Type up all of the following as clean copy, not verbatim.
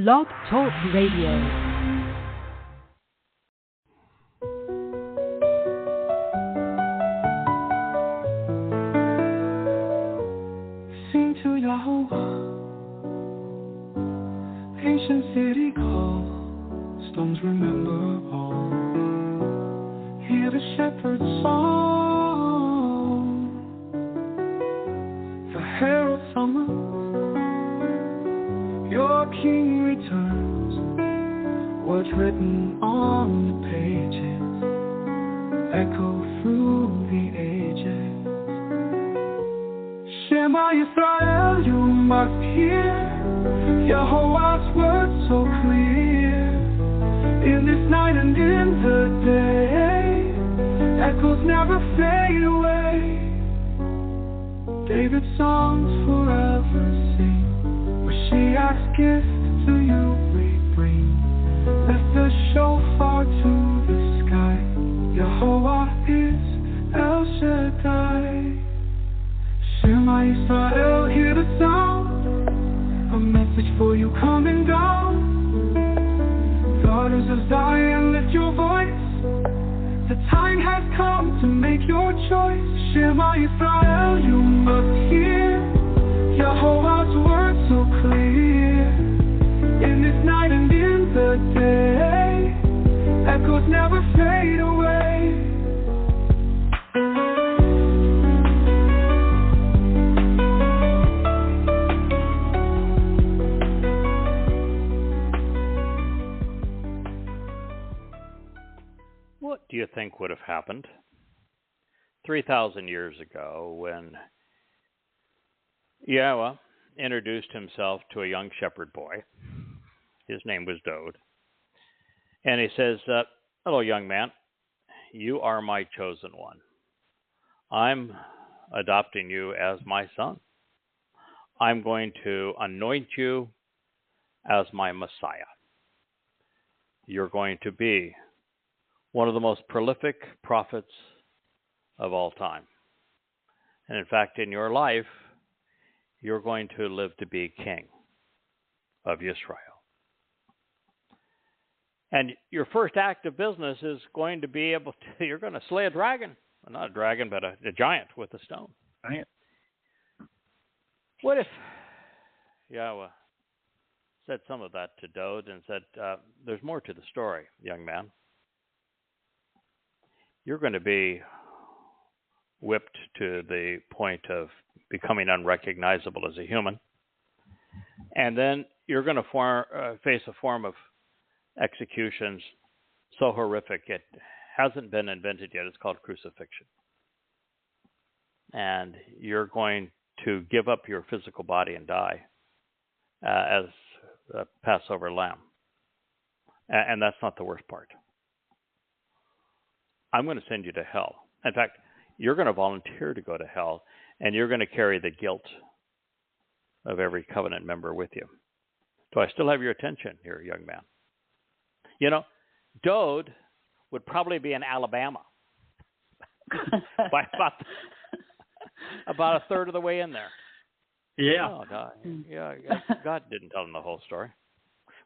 Blog Talk Radio. Sing to Yahowah, ancient city call, stones remember all. Hear the shepherd's song, the herald summons, your king returns. What's written on the pages echo through the ages. Shema Yisrael, you must hear Yahowah's words so clear. In this night and in the day, echoes never fade away. David's songs forever sing. Mashiach's gift to you we bring. Lift the shofar to the sky. Yahowah is El Shaddai. Shema Yisrael, hear the sound, a message for you coming down. Daughters of Zion, lift your voice. The time has come to make your choice. Shema Yisrael, you must hear Yahowah's word so clear. In this night and in the day, echoes never fade away. What do you think would have happened 3,000 years ago when Yahweh introduced himself to a young shepherd boy? His name was Dode. And he says, hello, young man. You are my chosen one. I'm adopting you as my son. I'm going to anoint you as my Messiah. You're going to be one of the most prolific prophets of all time. And in fact, in your life, you're going to live to be king of Israel. And your first act of business is going to be able to, you're going to slay a dragon. Well, not a dragon, but a giant with a stone. Giant. What if Yahweh said some of that to Dode and said, there's more to the story, young man. You're going to be whipped to the point of becoming unrecognizable as a human. And then you're going to face a form of executions so horrific it hasn't been invented yet. It's called crucifixion. And you're going to give up your physical body and die as a Passover lamb. And that's not the worst part. I'm going to send you to hell. In fact, you're going to volunteer to go to hell, and you're going to carry the guilt of every covenant member with you. Do I still have your attention here, young man? You know, Dode would probably be in Alabama by about a third of the way in there. Yeah. Oh, God. Yeah, God didn't tell him the whole story.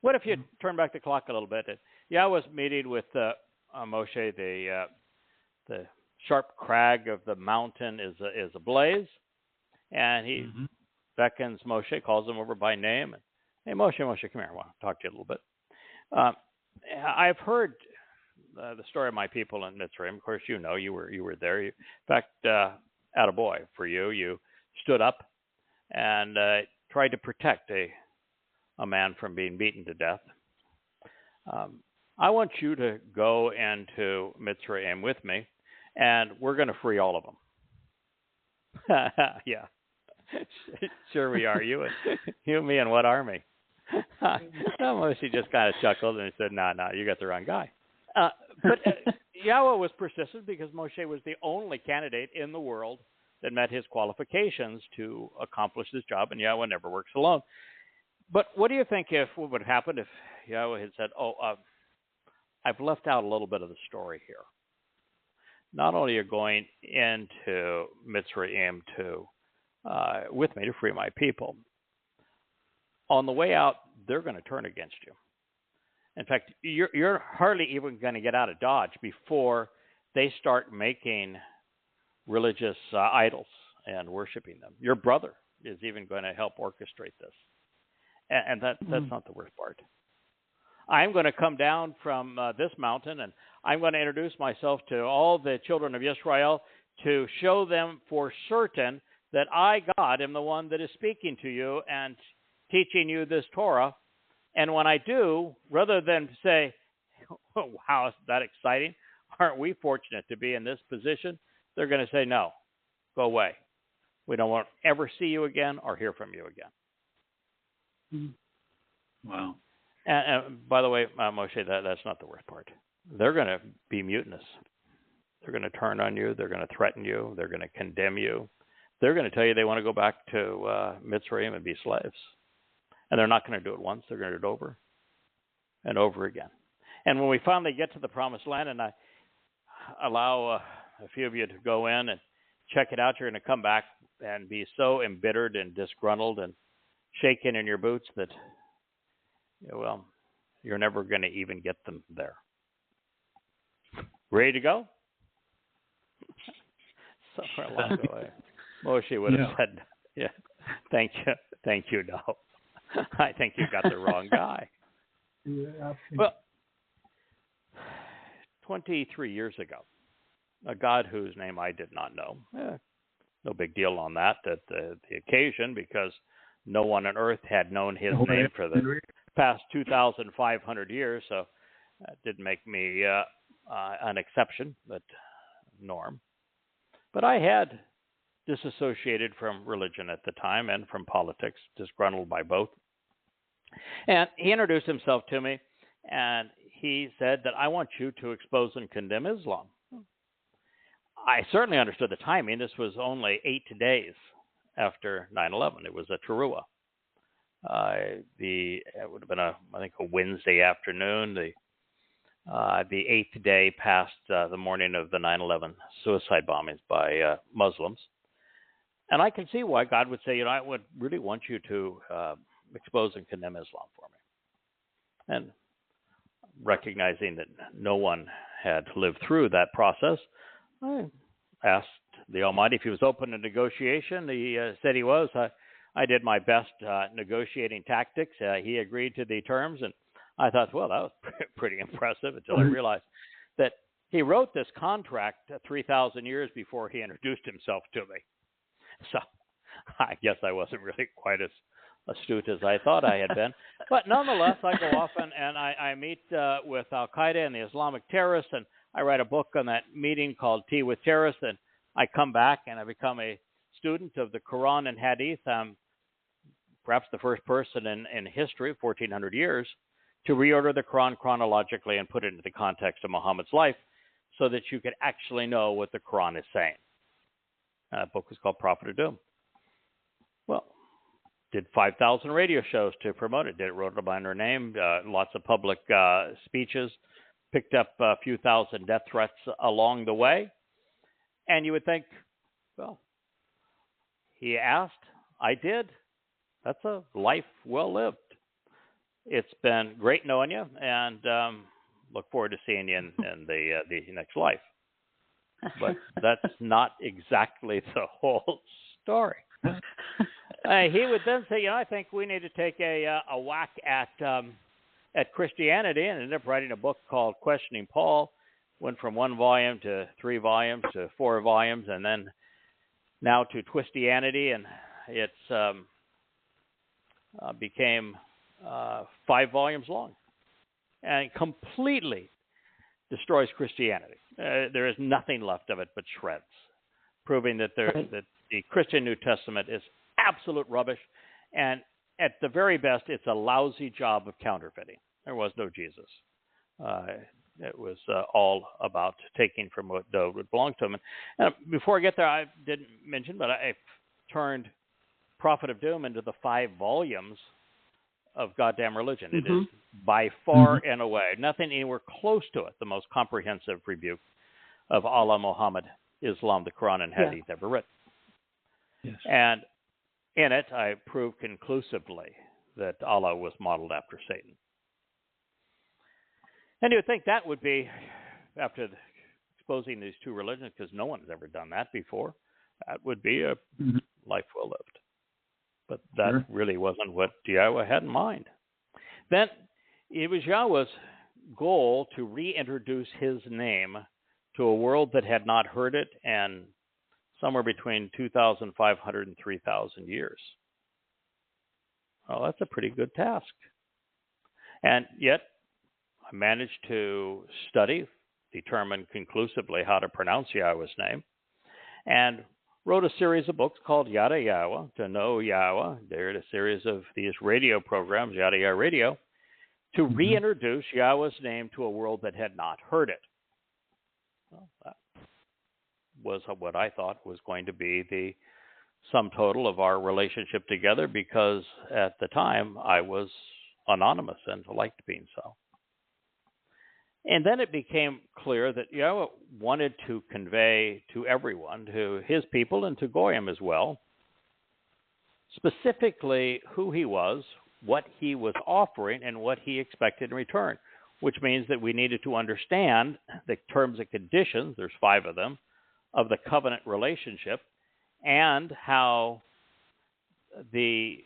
What if you turn back the clock a little bit? Yahweh was meeting with Moshe, the sharp crag of the mountain is ablaze, and he beckons Moshe, calls him over by name. And, hey, Moshe, come here. I want to talk to you a little bit. I've heard the story of my people in Mitzrayim. Of course, you know, you were there. In fact, attaboy for you. You stood up and tried to protect a man from being beaten to death. I want you to go into Mitzrayim with me, and we're going to free all of them. Yeah, sure we are. You, me, and what army? Moshe just kind of chuckled and he said, "No, you got the wrong guy." But Yahweh was persistent because Moshe was the only candidate in the world that met his qualifications to accomplish this job, and Yahweh never works alone. But what do you think what would happen if Yahweh had said, I've left out a little bit of the story here. Not only are you going into Mitzrayim with me to free my people, on the way out, they're going to turn against you. In fact, you're hardly even going to get out of Dodge before they start making religious idols and worshiping them. Your brother is even going to help orchestrate this. And that's not the worst part. I'm going to come down from this mountain, and I'm going to introduce myself to all the children of Yisrael to show them for certain that I, God, am the one that is speaking to you and teaching you this Torah. And when I do, rather than say, oh, wow, is that exciting? Aren't we fortunate to be in this position? They're going to say, no, go away. We don't want to ever see you again or hear from you again. Wow. And by the way, Moshe, that's not the worst part. They're going to be mutinous. They're going to turn on you. They're going to threaten you. They're going to condemn you. They're going to tell you they want to go back to Mitzrayim and be slaves. And they're not going to do it once. They're going to do it over and over again. And when we finally get to the Promised Land, and I allow a few of you to go in and check it out, you're going to come back and be so embittered and disgruntled and shaken in your boots that, well, you're never going to even get them there. Ready to go? Somewhere along the way, Moshe would have said, yeah, thank you, no. I think you got the wrong guy. Yeah, absolutely. Well, 23 years ago, a God whose name I did not know, no big deal on that at the occasion, because no one on earth had known his name for the past 2,500 years, so that didn't make me an exception, but norm. But I had disassociated from religion at the time and from politics, disgruntled by both. And he introduced himself to me, and he said that I want you to expose and condemn Islam. I certainly understood the timing. This was only 8 days after 9/11. It was a Towrah. It would have been I think a Wednesday afternoon. The 8th day past the morning of the 9/11 suicide bombings by Muslims. And I can see why God would say, I would really want you to expose and condemn Islam for me. And recognizing that no one had lived through that process, I asked the Almighty if he was open to negotiation. He said he was. I did my best negotiating tactics. He agreed to the terms, and I thought, well, that was pretty impressive until I realized that he wrote this contract 3,000 years before he introduced himself to me. So I guess I wasn't really quite as astute as I thought I had been. But nonetheless, I go off and I meet with Al-Qaeda and the Islamic terrorists, and I write a book on that meeting called Tea with Terrorists, and I come back and I become a student of the Quran and Hadith. I'm perhaps the first person in history, 1,400 years, to reorder the Quran chronologically and put it into the context of Muhammad's life so that you could actually know what the Quran is saying. That book was called Prophet of Doom. Well, did 5,000 radio shows to promote it. Wrote it under her name, lots of public speeches, picked up a few thousand death threats along the way. And you would think, well, he asked, I did. That's a life well lived. It's been great knowing you, and look forward to seeing you in the next life. But that's not exactly the whole story. He would then say, I think we need to take a whack at Christianity, and ended up writing a book called Questioning Paul. Went from 1 volume to 3 volumes to 4 volumes, and then now to Twistianity, and it's became 5 volumes long, and completely destroys Christianity. There is nothing left of it but shreds, proving that that the Christian New Testament is absolute rubbish, and at the very best, it's a lousy job of counterfeiting. There was no Jesus. It was all about taking from what would belong to him. And before I get there, I didn't mention, but I turned Prophet of Doom into the 5 volumes of goddamn religion. It is by far and away, nothing anywhere close to it, the most comprehensive rebuke of Allah, Muhammad, Islam, the Quran, and Hadith ever written. Yes. And in it, I prove conclusively that Allah was modeled after Satan. And you would think that would be, after exposing these two religions, because no one's ever done that before, that would be a life well lived. But that really wasn't what Yahweh had in mind. Then it was Yahweh's goal to reintroduce his name to a world that had not heard it in somewhere between 2,500 and 3,000 years. Well, that's a pretty good task. And yet, I managed to study, determine conclusively how to pronounce Yahweh's name, and wrote a series of books called Yada Yahowah, to know Yahweh. They're a series of these radio programs, Yada Yahowah Radio, to reintroduce Yahweh's name to a world that had not heard it. Well, that was what I thought was going to be the sum total of our relationship together, because at the time I was anonymous and liked being so. And then it became clear that Yahweh wanted to convey to everyone, to his people and to Goyim as well, specifically who he was, what he was offering, and what he expected in return, which means that we needed to understand the terms and conditions, there's 5 of them, of the covenant relationship, and how the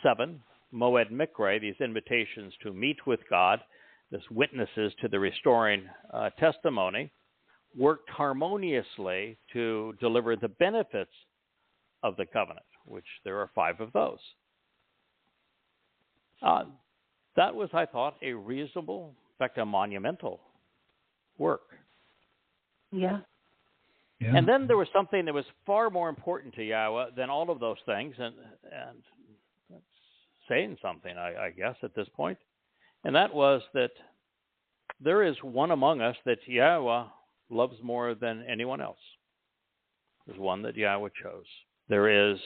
7, Moed Mikre, these invitations to meet with God, this witnesses to the restoring testimony, worked harmoniously to deliver the benefits of the covenant, which there are 5 of those. That was, I thought, a reasonable, in fact, a monumental work. Yeah. And then there was something that was far more important to Yahweh than all of those things, and that's saying something, I guess, at this point. And that was that there is one among us that Yahweh loves more than anyone else. There's one that Yahweh chose. There is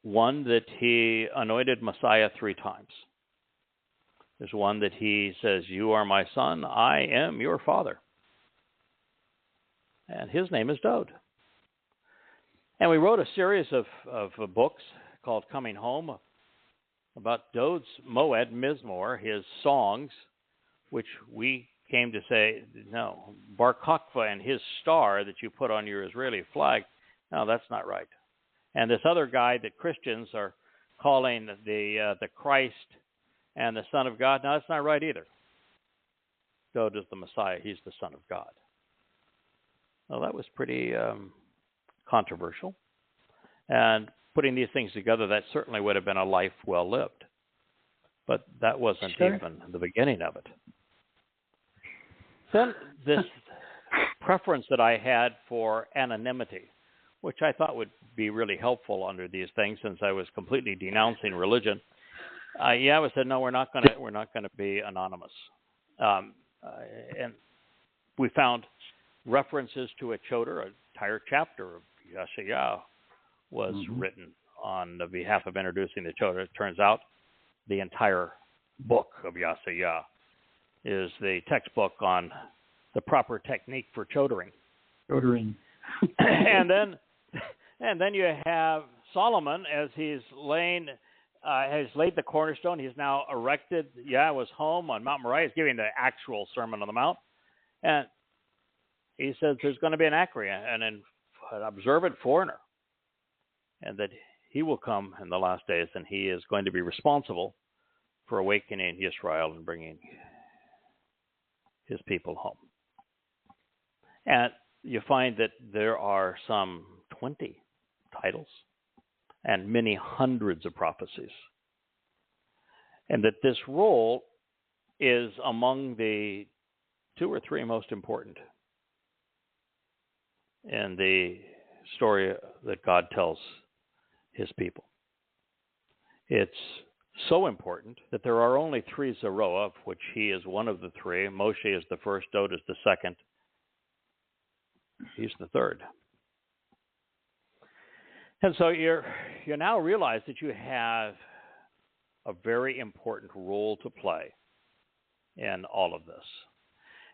one that he anointed Messiah 3 times. There's one that he says, "You are my son, I am your father." And his name is Dod. And we wrote a series of books called Coming Home about Dod's Moed Mizmor, his songs, which we came to say, no, Bar Kokhba and his star that you put on your Israeli flag, no, that's not right. And this other guy that Christians are calling the Christ and the Son of God, no, that's not right either. Dod is the Messiah. He's the Son of God. Well, that was pretty controversial. And putting these things together, that certainly would have been a life well lived. But that wasn't even the beginning of it. Then this preference that I had for anonymity, which I thought would be really helpful under these things, since I was completely denouncing religion. Yahweh said, no, we're not going to be anonymous. And we found references to a Towrah, an entire chapter of Yasha'yah was written on the behalf of introducing the Towrah. It turns out the entire book of Yasha'yah is the textbook on the proper technique for chodoring. and then you have Solomon, as he's has laid the cornerstone. He's now erected Yahweh's home on Mount Moriah. He's giving the actual Sermon on the Mount, and he says there's going to be an Akri, an observant foreigner, and that he will come in the last days, and he is going to be responsible for awakening Israel and bringing his people home. And you find that there are some 20 titles and many hundreds of prophecies, and that this role is among the 2 or 3 most important in the story that God tells his people. It's so important that there are only 3 Zeroah, of which he is one of the 3. Moshe is the first, Dod is the second. He's the third. And so you now realize that you have a very important role to play in all of this.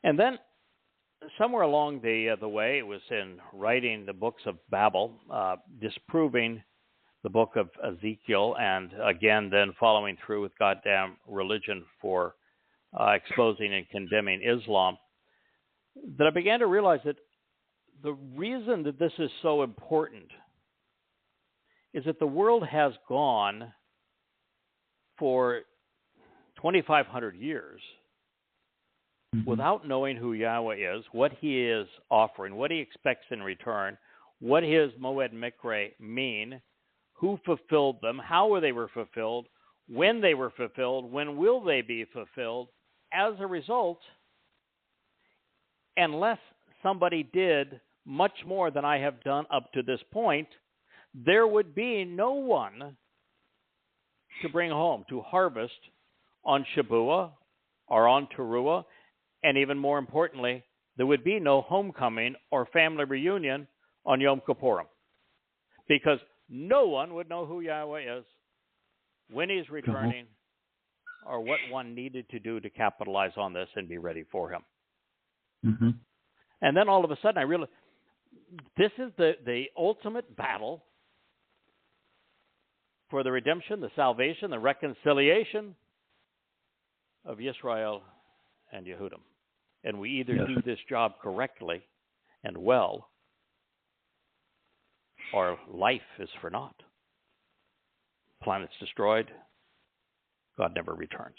And then somewhere along the way, it was in writing the books of Babel, disproving the book of Ezekiel, and again then following through with goddamn religion for exposing and condemning Islam, that I began to realize that the reason that this is so important is that the world has gone for 2,500 years without knowing who Yahweh is, what he is offering, what he expects in return, what his Moed Mikre mean, who fulfilled them, how they were fulfilled, when will they be fulfilled. As a result, unless somebody did much more than I have done up to this point, there would be no one to bring home, to harvest on Shabuah or on Towrah, and even more importantly, there would be no homecoming or family reunion on Yom Kippurim, because no one would know who Yahweh is, when he's returning, or what one needed to do to capitalize on this and be ready for him. Mm-hmm. And then all of a sudden I realized this is the ultimate battle for the redemption, the salvation, the reconciliation of Yisrael and Yehudim. And we either do this job correctly and well, or life is for naught. Planet's destroyed. God never returns.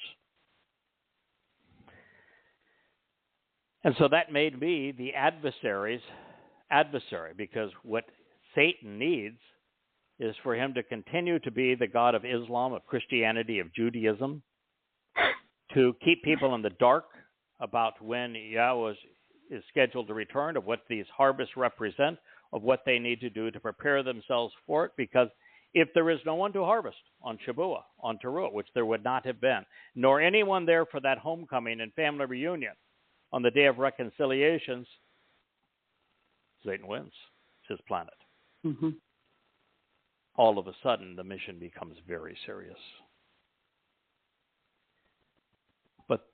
And so that made me the adversary's adversary, because what Satan needs is for him to continue to be the God of Islam, of Christianity, of Judaism, to keep people in the dark about when Yahweh is scheduled to return, of what these harvests represent, of what they need to do to prepare themselves for it, because if there is no one to harvest on Shabuah, on Towrah, which there would not have been, nor anyone there for that homecoming and family reunion on the day of reconciliations, Satan wins. It's his planet. Mm-hmm. All of a sudden, the mission becomes very serious. But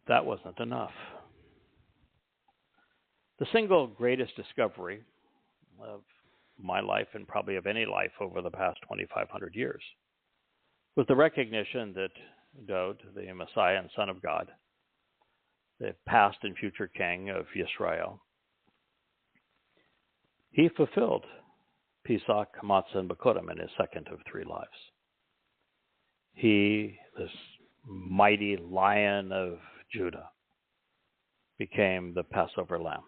that wasn't enough. The single greatest discovery of my life, and probably of any life over the past 2,500 years, was the recognition that Dowd, the Messiah and Son of God, the past and future King of Yisrael, he fulfilled Pesach, Matzah, and Bikurim in his second of three lives. He, this mighty Lion of Judah, became the Passover lamb.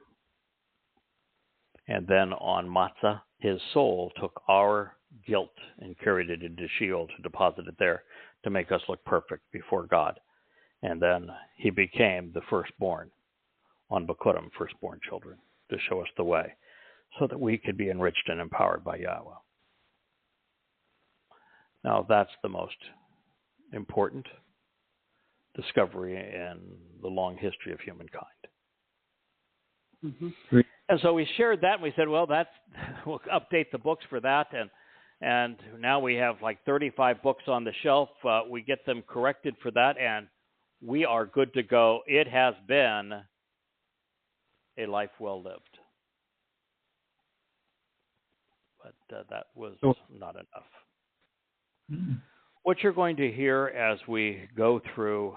And then on Matzah, his soul took our guilt and carried it into Sheol to deposit it there to make us look perfect before God. And then he became the firstborn on Bikurim, firstborn children, to show us the way, so that we could be enriched and empowered by Yahweh. Now, that's the most important discovery in the long history of humankind. Mm-hmm. And so we shared that, and we said, well, we'll update the books for that, and now we have like 35 books on the shelf. We get them corrected for that, and we are good to go. It has been a life well lived. But that was not enough. Mm-hmm. What you're going to hear as we go through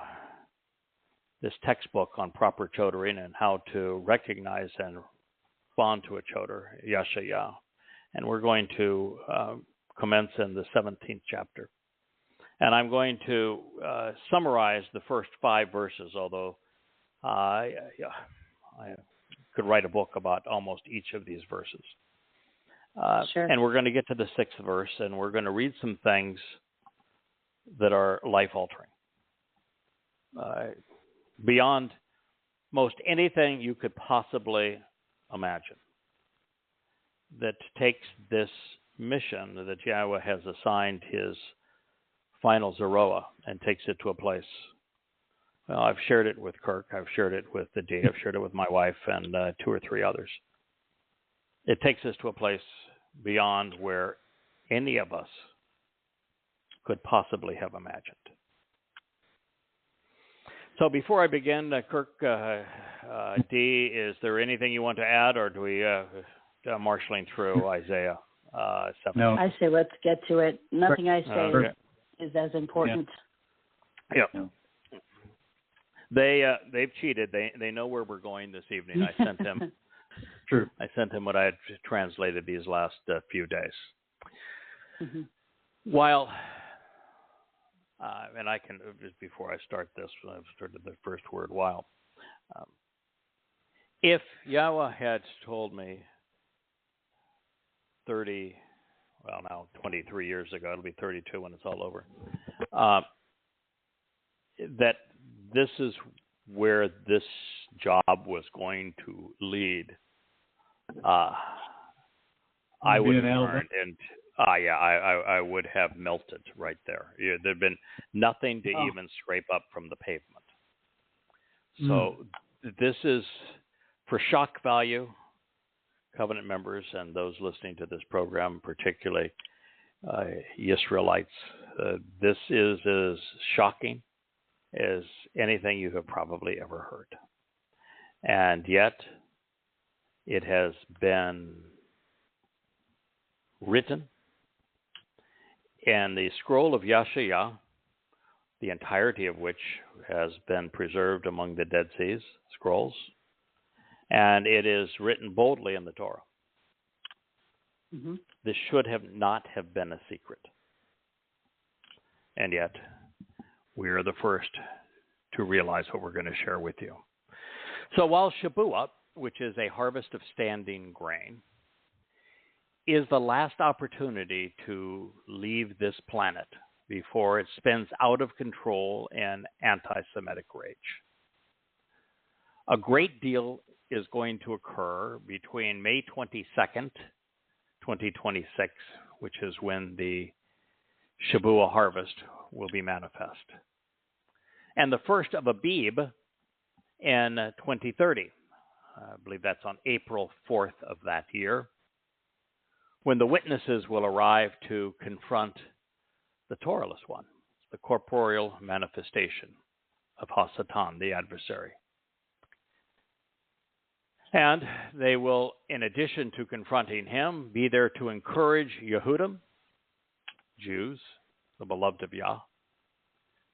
this textbook on proper chodering and how to recognize and respond to a choder, Yasha'yah, and we're going to commence in the 17th chapter. And I'm going to summarize the first 5 verses, although I could write a book about almost each of these verses. Sure. And we're going to get to the 6th verse, and we're going to read some things that are life-altering. Beyond most anything you could possibly imagine, that takes this mission that Yahweh has assigned his final Zeroah and takes it to a place. Well, I've shared it with Kirk, I've shared it with the D, I've shared it with my wife and 2 or 3 others. It takes us to a place beyond where any of us could possibly have imagined. So before I begin, Kirk, D, is there anything you want to add, or do we marshaling through Isaiah No. I say let's get to it. Nothing I say Okay. is as important. Yeah. No. They've cheated. They know where we're going this evening. I sent him. True. I sent him what I had translated these last few days. Mm-hmm. While, and I can, just before I start this, I've started the first word, while. If Yahweh had told me 23 years ago, it'll be 32 when it's all over, that this is where this job was going to lead, I would have turned and I would have melted right there. There'd been nothing to even scrape up from the pavement. So this is, for shock value, covenant members and those listening to this program, particularly Israelites, this is as shocking as anything you have probably ever heard. And yet, it has been written in the scroll of Yasha'yah, the entirety of which has been preserved among the Dead Sea Scrolls, and it is written boldly in the Torah. Mm-hmm. This should not have been a secret. And yet, we are the first to realize what we're going to share with you. So while Shabuah, which is a harvest of standing grain, is the last opportunity to leave this planet before it spins out of control in anti-Semitic rage. A great deal is going to occur between May 22nd, 2026, which is when the Shabuah harvest will be manifest, and the first of Abib in 2030. I believe that's on April 4th of that year, when the witnesses will arrive to confront the Torahless one, the corporeal manifestation of Hasatan, the adversary. And they will, in addition to confronting him, be there to encourage Yehudim, Jews, the beloved of Yah,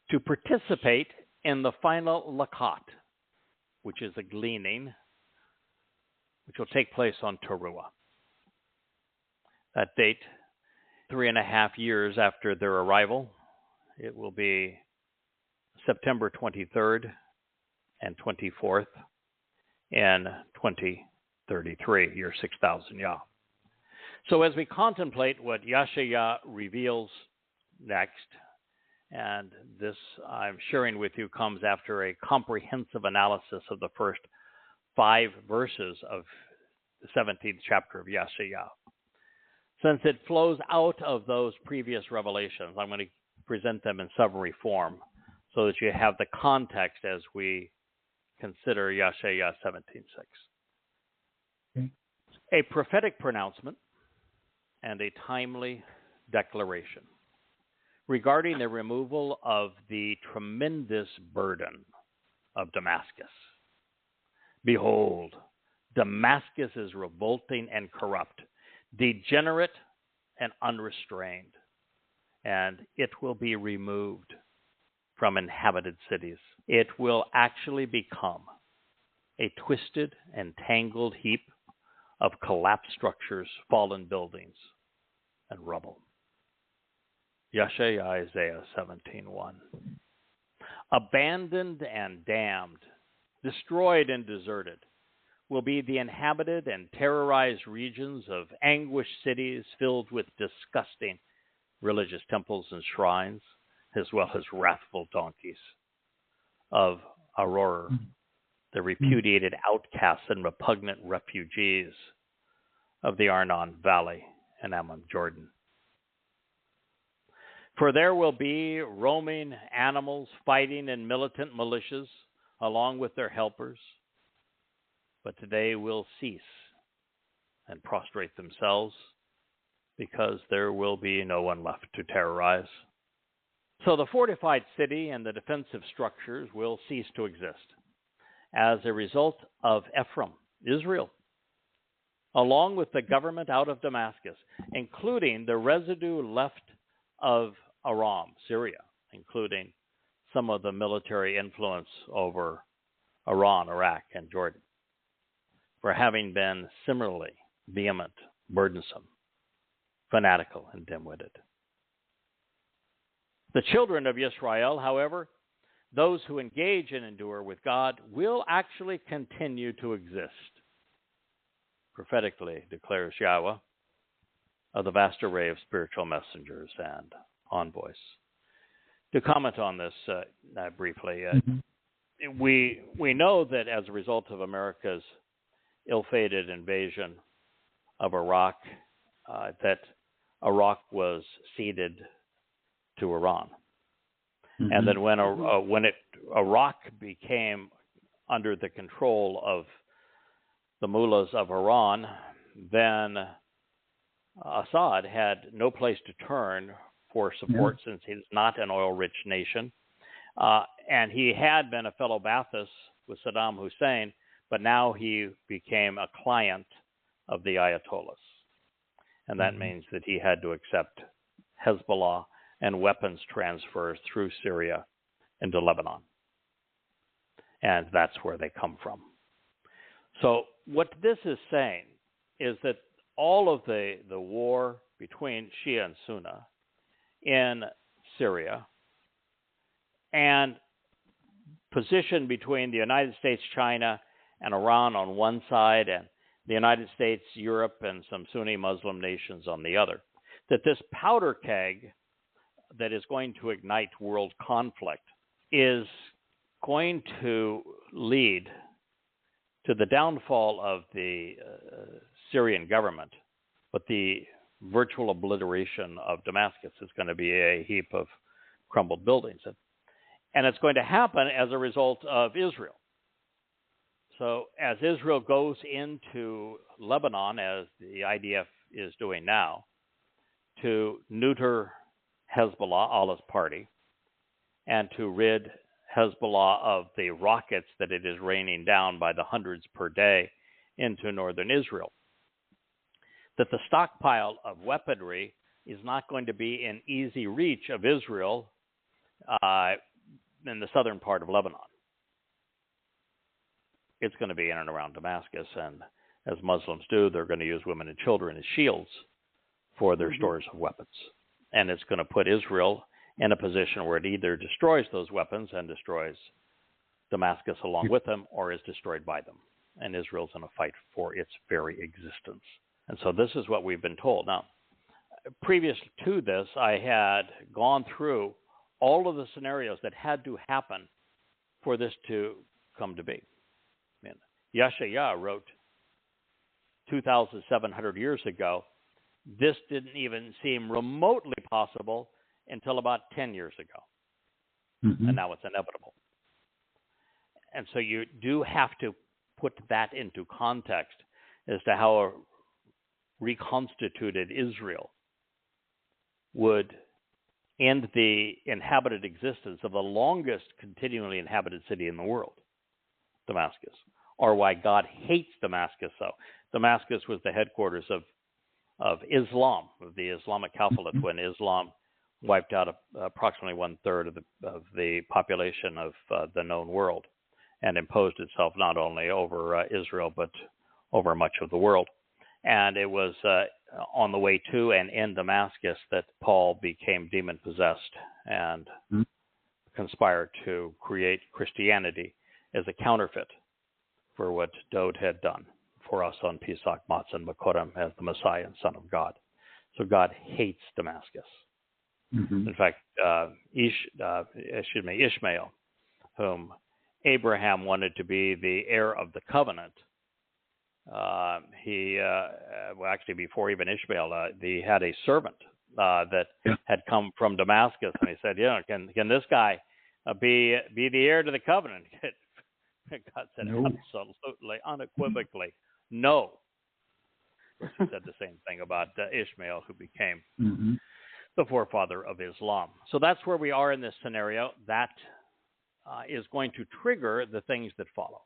to participate in the final lakat, which is a gleaning, which will take place on Towrah. That date, 3.5 years after their arrival, it will be September 23rd and 24th in 2033, year 6000 Yah. So as we contemplate what Yasha'yah reveals next, and this I'm sharing with you comes after a comprehensive analysis of the first 5 verses of the 17th chapter of Yasha'yah. Since it flows out of those previous revelations, I'm going to present them in summary form so that you have the context as we consider Yasha'yah 17:6. Okay. A prophetic pronouncement and a timely declaration regarding the removal of the tremendous burden of Damascus. Behold, Damascus is revolting and corrupt, degenerate and unrestrained, and it will be removed from inhabited cities. It will actually become a twisted and tangled heap of collapsed structures, fallen buildings, and rubble. Yasha'yah, Isaiah 17:1. Abandoned and damned, destroyed and deserted, will be the inhabited and terrorized regions of anguished cities filled with disgusting religious temples and shrines, as well as wrathful donkeys of Aurora, the repudiated outcasts and repugnant refugees of the Arnon Valley and Ammon Jordan. For there will be roaming animals fighting in militant militias along with their helpers, but today will cease and prostrate themselves because there will be no one left to terrorize. So the fortified city and the defensive structures will cease to exist as a result of Ephraim, Israel, along with the government out of Damascus, including the residue left of Aram, Syria, including some of the military influence over Iran, Iraq, and Jordan, for having been similarly vehement, burdensome, fanatical, and dim-witted. The children of Yisrael, however, those who engage and endure with God, will actually continue to exist, prophetically declares Yahweh of the vast array of spiritual messengers and envoys. To comment on this briefly, we know that as a result of America's ill-fated invasion of Iraq, that Iraq was ceded to Iran. And then when Iraq became under the control of the mullahs of Iran, then Assad had no place to turn for support since he's not an oil-rich nation. And he had been a fellow Ba'athist with Saddam Hussein, but now he became a client of the Ayatollahs. And that means that he had to accept Hezbollah and weapons transfers through Syria into Lebanon. And that's where they come from. So what this is saying is that all of the war between Shia and Sunni in Syria and position between the United States, China, and Iran on one side, and the United States, Europe, and some Sunni Muslim nations on the other, that this powder keg that is going to ignite world conflict is going to lead to the downfall of the Syrian government, but the virtual obliteration of Damascus is going to be a heap of crumbled buildings. And it's going to happen as a result of Israel. So as Israel goes into Lebanon, as the IDF is doing now, to neuter Hezbollah, Allah's party, and to rid Hezbollah of the rockets that it is raining down by the hundreds per day into northern Israel, that the stockpile of weaponry is not going to be in easy reach of Israel in the southern part of Lebanon. It's going to be in and around Damascus, and as Muslims do, they're going to use women and children as shields for their stores of weapons. And it's going to put Israel in a position where it either destroys those weapons and destroys Damascus along with them, or is destroyed by them. And Israel's in a fight for its very existence. And so this is what we've been told. Now, previous to this, I had gone through all of the scenarios that had to happen for this to come to be. I mean, Yasha'yah wrote 2,700 years ago, this didn't even seem remotely possible until about 10 years ago. And now it's inevitable. And so you do have to put that into context as to how a reconstituted Israel would end the inhabited existence of the longest continually inhabited city in the world, Damascus, or why God hates Damascus so. Damascus was the headquarters of Islam, of the Islamic Caliphate, when Islam wiped out approximately 1/3 of the population of the known world and imposed itself not only over Israel, but over much of the world. And it was on the way to and in Damascus that Paul became demon-possessed and conspired to create Christianity as a counterfeit for what Dode had done for us on Pesach, Matzah, and Bakorim as the Messiah and Son of God. So God hates Damascus. In fact, Ishmael, whom Abraham wanted to be the heir of the covenant, actually before even Ishmael, he had a servant that had come from Damascus, and he said, can this guy be the heir to the covenant? God said, no. Absolutely, unequivocally, no. He said the same thing about Ishmael, who became the forefather of Islam. So that's where we are in this scenario. That is going to trigger the things that follow.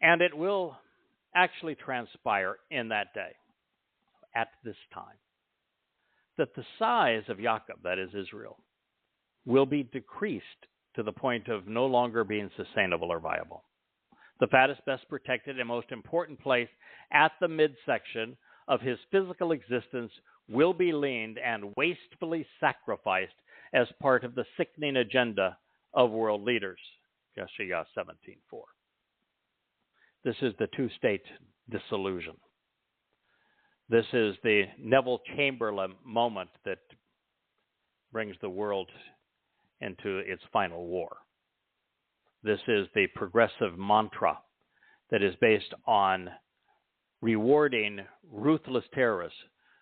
And it will actually transpire in that day, at this time, that the size of Jacob, that is Israel, will be decreased to the point of no longer being sustainable or viable. The fattest, best protected, and most important place at the midsection of his physical existence will be leaned and wastefully sacrificed as part of the sickening agenda of world leaders. Yasha'yah 17:4. This is the two-state dissolution. This is the Neville Chamberlain moment that brings the world into its final war. This is the progressive mantra that is based on rewarding ruthless terrorists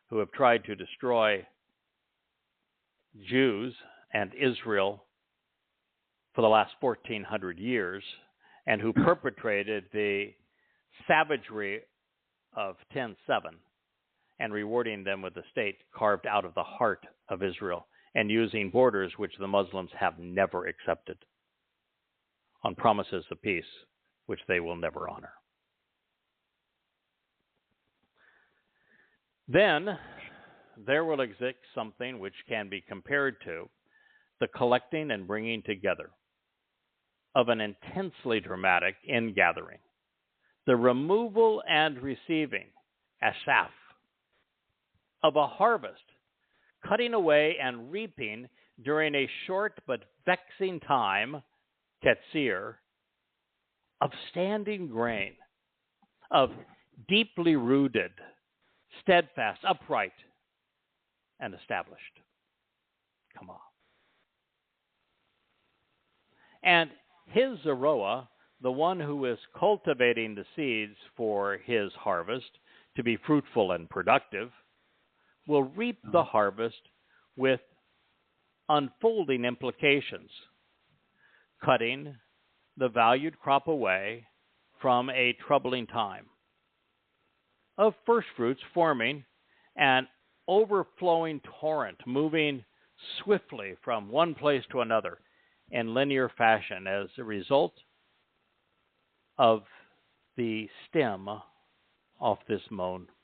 who have tried to destroy Jews and Israel for the last 1,400 years, and who perpetrated the savagery of 10/7, and rewarding them with a state carved out of the heart of Israel, and using borders which the Muslims have never accepted, on promises of peace which they will never honor. Then there will exist something which can be compared to the collecting and bringing together of an intensely dramatic ingathering, the removal and receiving, ashaf, of a harvest, cutting away and reaping during a short but vexing time, ketzir, of standing grain, of deeply rooted, steadfast, upright, and established. Come on. And his Zeroah, the one who is cultivating the seeds for his harvest to be fruitful and productive, will reap the harvest with unfolding implications, cutting the valued crop away from a troubling time of first fruits, forming an overflowing torrent, moving swiftly from one place to another in linear fashion as a result of the stem off this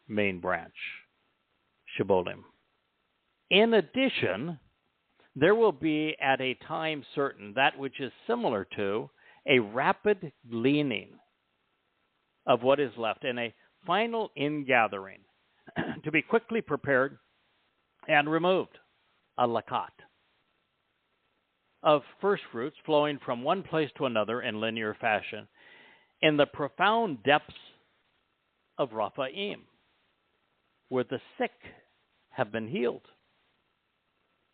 main branch, Shibolim. In addition, there will be at a time certain that which is similar to a rapid gleaning of what is left and a final ingathering to be quickly prepared and removed, a lakat, of first fruits flowing from one place to another in linear fashion in the profound depths of Raphaim, where the sick have been healed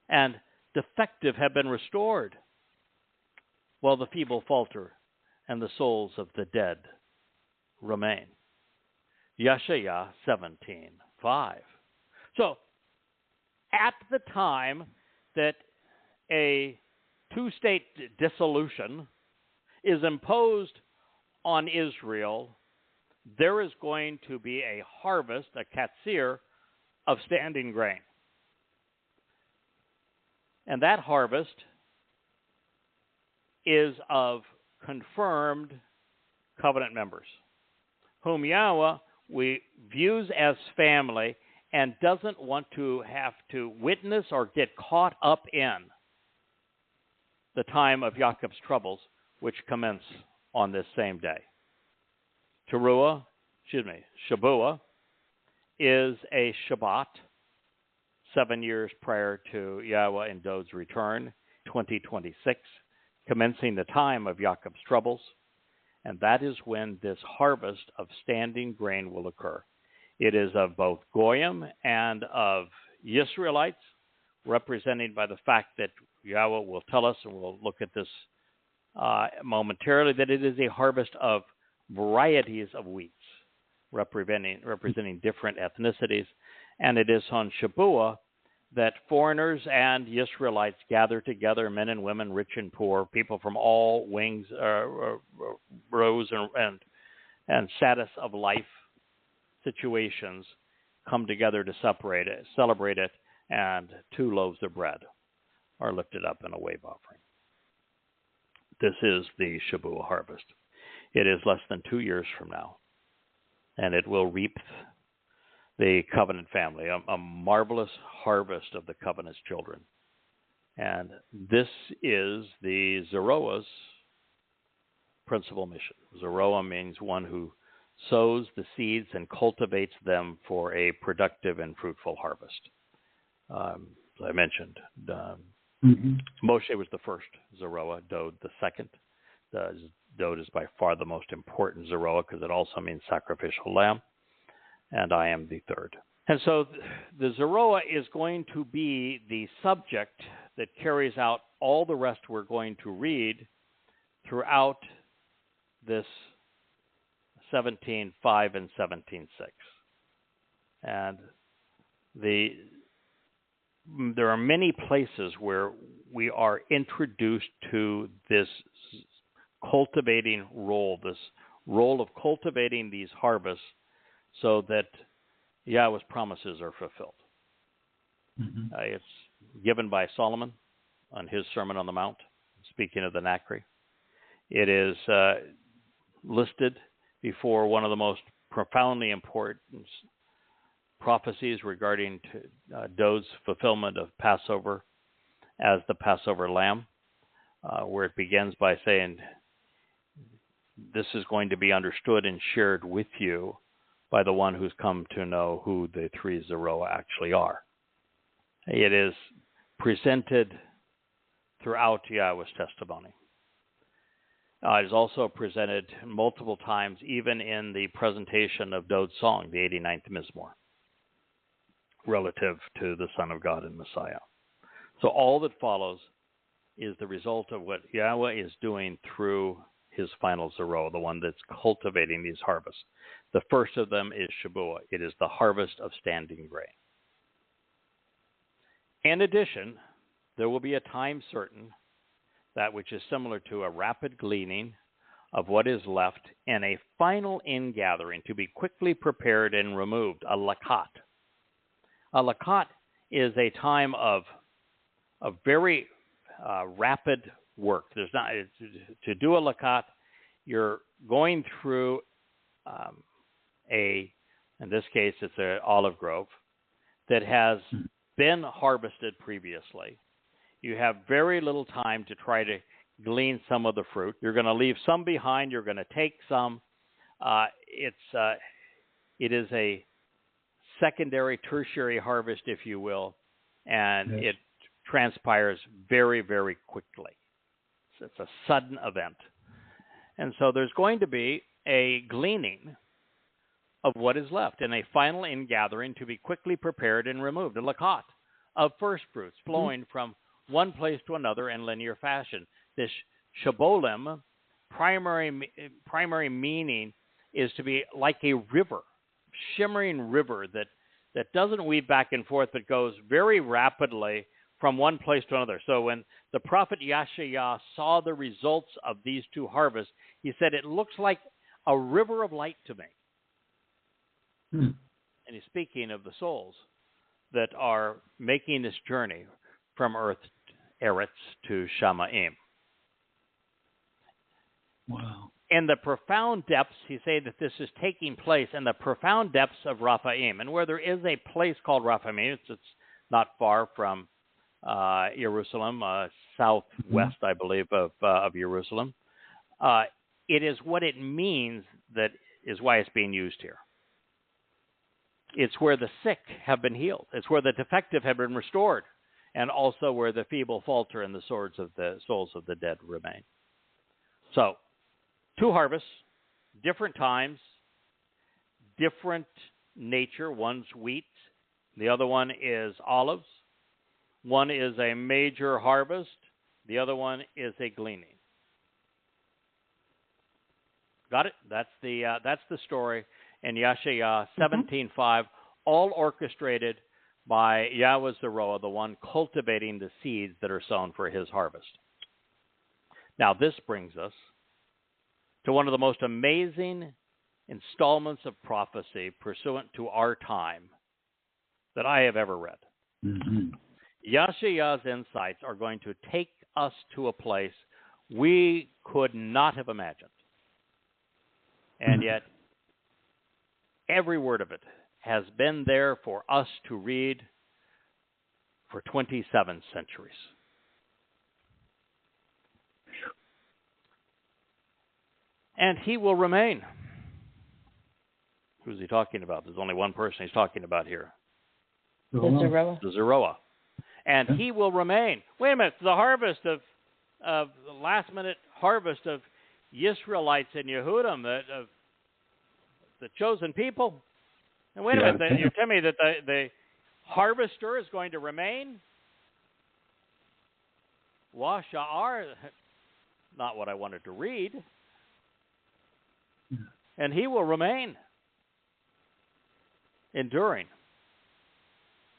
and defective have been restored, while the feeble falter and the souls of the dead remain. Yasha'yah 17:5. So, at the time that a two-state dissolution is imposed on Israel, there is going to be a harvest, a katsir, of standing grain. And that harvest is of confirmed covenant members, whom Yahweh views as family and doesn't want to have to witness or get caught up in the time of Jacob's troubles, which commence on this same day. Shabuah is a Shabat 7 years prior to Yahweh and Dod's return, 2026, commencing the time of Jacob's troubles, and that is when this harvest of standing grain will occur. It is of both Goyim and of Israelites, represented by the fact that Yahweh will tell us, and we'll look at this momentarily, that it is a harvest of varieties of wheats, representing different ethnicities. And it is on Shabuah that foreigners and Israelites gather together, men and women, rich and poor, people from all wings, rows and status of life situations come together to celebrate it, and 2 loaves of bread are lifted up in a wave offering. This is the Shabuah harvest. It is less than 2 years from now. and it will reap the covenant family, a marvelous harvest of the covenant's children. And this is the Zerah's principal mission. Zerah means one who sows the seeds and cultivates them for a productive and fruitful harvest. As I mentioned, Moshe was the first Zerah, Dod the second. Dod is by far the most important Zerah because it also means sacrificial lamb, and I am the third. And so the Zerah is going to be the subject that carries out all the rest we're going to read throughout this 17:5 and 17:6. And there are many places where we are introduced to this cultivating role, this role of cultivating these harvests so that Yahweh's promises are fulfilled. It's given by Solomon on his Sermon on the Mount, speaking of the Nachri. It is listed before one of the most profoundly important prophecies regarding Dod's fulfillment of Passover as the Passover lamb, where it begins by saying, this is going to be understood and shared with you by the one who's come to know who the three Zerah actually are. It is presented throughout Yahweh's testimony. It is also presented multiple times, even in the presentation of Dod's song, the 89th Mizmor, relative to the Son of God and Messiah. So all that follows is the result of what Yahweh is doing through his final Zerah, the one that's cultivating these harvests. The first of them is Shabuah. It is the harvest of standing grain. In addition, there will be a time certain, that which is similar to a rapid gleaning of what is left, and a final ingathering to be quickly prepared and removed, a lakat. A lakat is a time of very rapid work. There's not to do a lakat. You're going through in this case, it's an olive grove that has been harvested previously. You have very little time to try to glean some of the fruit. You're going to leave some behind. You're going to take some. It is a secondary, tertiary harvest, if you will, and it transpires very, very quickly. So it's a sudden event. And so there's going to be a gleaning of what is left and a final ingathering to be quickly prepared and removed, a lakat of first fruits flowing from one place to another in linear fashion. This shabolim, primary meaning is to be like a river, shimmering river that doesn't weave back and forth, but goes very rapidly from one place to another. So when the prophet Yasha'yah saw the results of these two harvests, he said, it looks like a river of light to me. And he's speaking of the souls that are making this journey from earth, Eretz, to Shamaim. Wow. In the profound depths, he said that this is taking place in the profound depths of Raphaim, and where there is a place called Raphaim, it's not far from Jerusalem, southwest, I believe, of Jerusalem. It is what it means that is why it's being used here. It's where the sick have been healed. It's where the defective have been restored, and also where the feeble falter and the souls of the dead remain. So, two harvests, different times, different nature. One's wheat, the other one is olives. One is a major harvest, the other one is a gleaning. Got it? That's the story in Yasha'yah 17:5, all orchestrated by Yahweh Zerah, the one cultivating the seeds that are sown for his harvest. Now, this brings us to one of the most amazing installments of prophecy pursuant to our time that I have ever read. Yasha'yah's insights are going to take us to a place we could not have imagined. And yet, every word of it has been there for us to read for 27 centuries. And he will remain. Who's he talking about? There's only one person he's talking about here. The Zikarown. The Zikarown. And he will remain. Wait a minute. The harvest of the last minute harvest of Israelites and Yehudim, of the chosen people. And wait a minute. You're telling me that the harvester is going to remain? Yasha'yah, not what I wanted to read. And he will remain, enduring,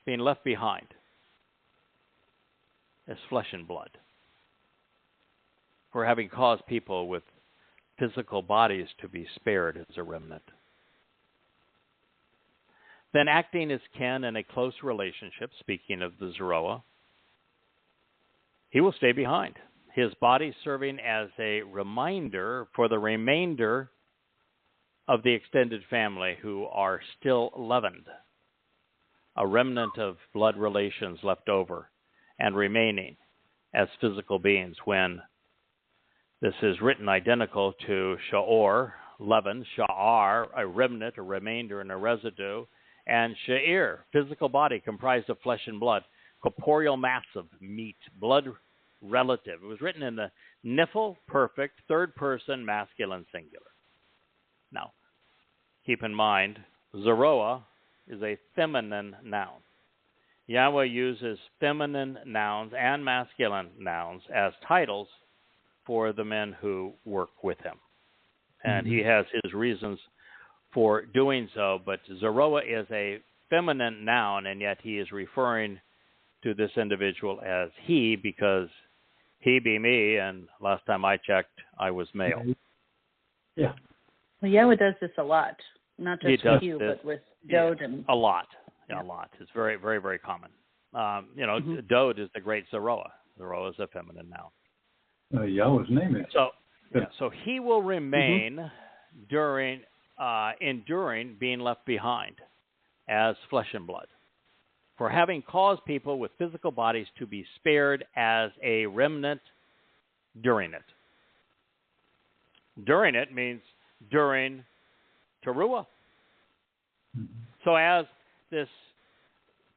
being left behind as flesh and blood, for having caused people with physical bodies to be spared as a remnant. Then acting as kin in a close relationship, speaking of the Zikarown, he will stay behind, his body serving as a reminder for the remainder of the extended family who are still leavened, a remnant of blood relations left over and remaining as physical beings when this is written identical to Sha'or, leaven, Sha'ar, a remnant, a remainder, and a residue, and Sha'ir, physical body comprised of flesh and blood, corporeal mass of meat, blood relative. It was written in the Niphal, perfect, third person, masculine, singular. Now, keep in mind, Zikarown is a feminine noun. Yahweh uses feminine nouns and masculine nouns as titles for the men who work with him. And he has his reasons for doing so, but Zikarown is a feminine noun, and yet he is referring to this individual as he because he be me, and last time I checked, I was male. Yeah. Well, Yahweh does this a lot, not just with you, but with Dode and a lot. Yeah, a lot. It's very, very, very common. Dode is the great Zikarown. Zikarown is a feminine noun. Yahweh's name is. So he will remain during enduring being left behind as flesh and blood, for having caused people with physical bodies to be spared as a remnant during it. During it means during Towrah. So as this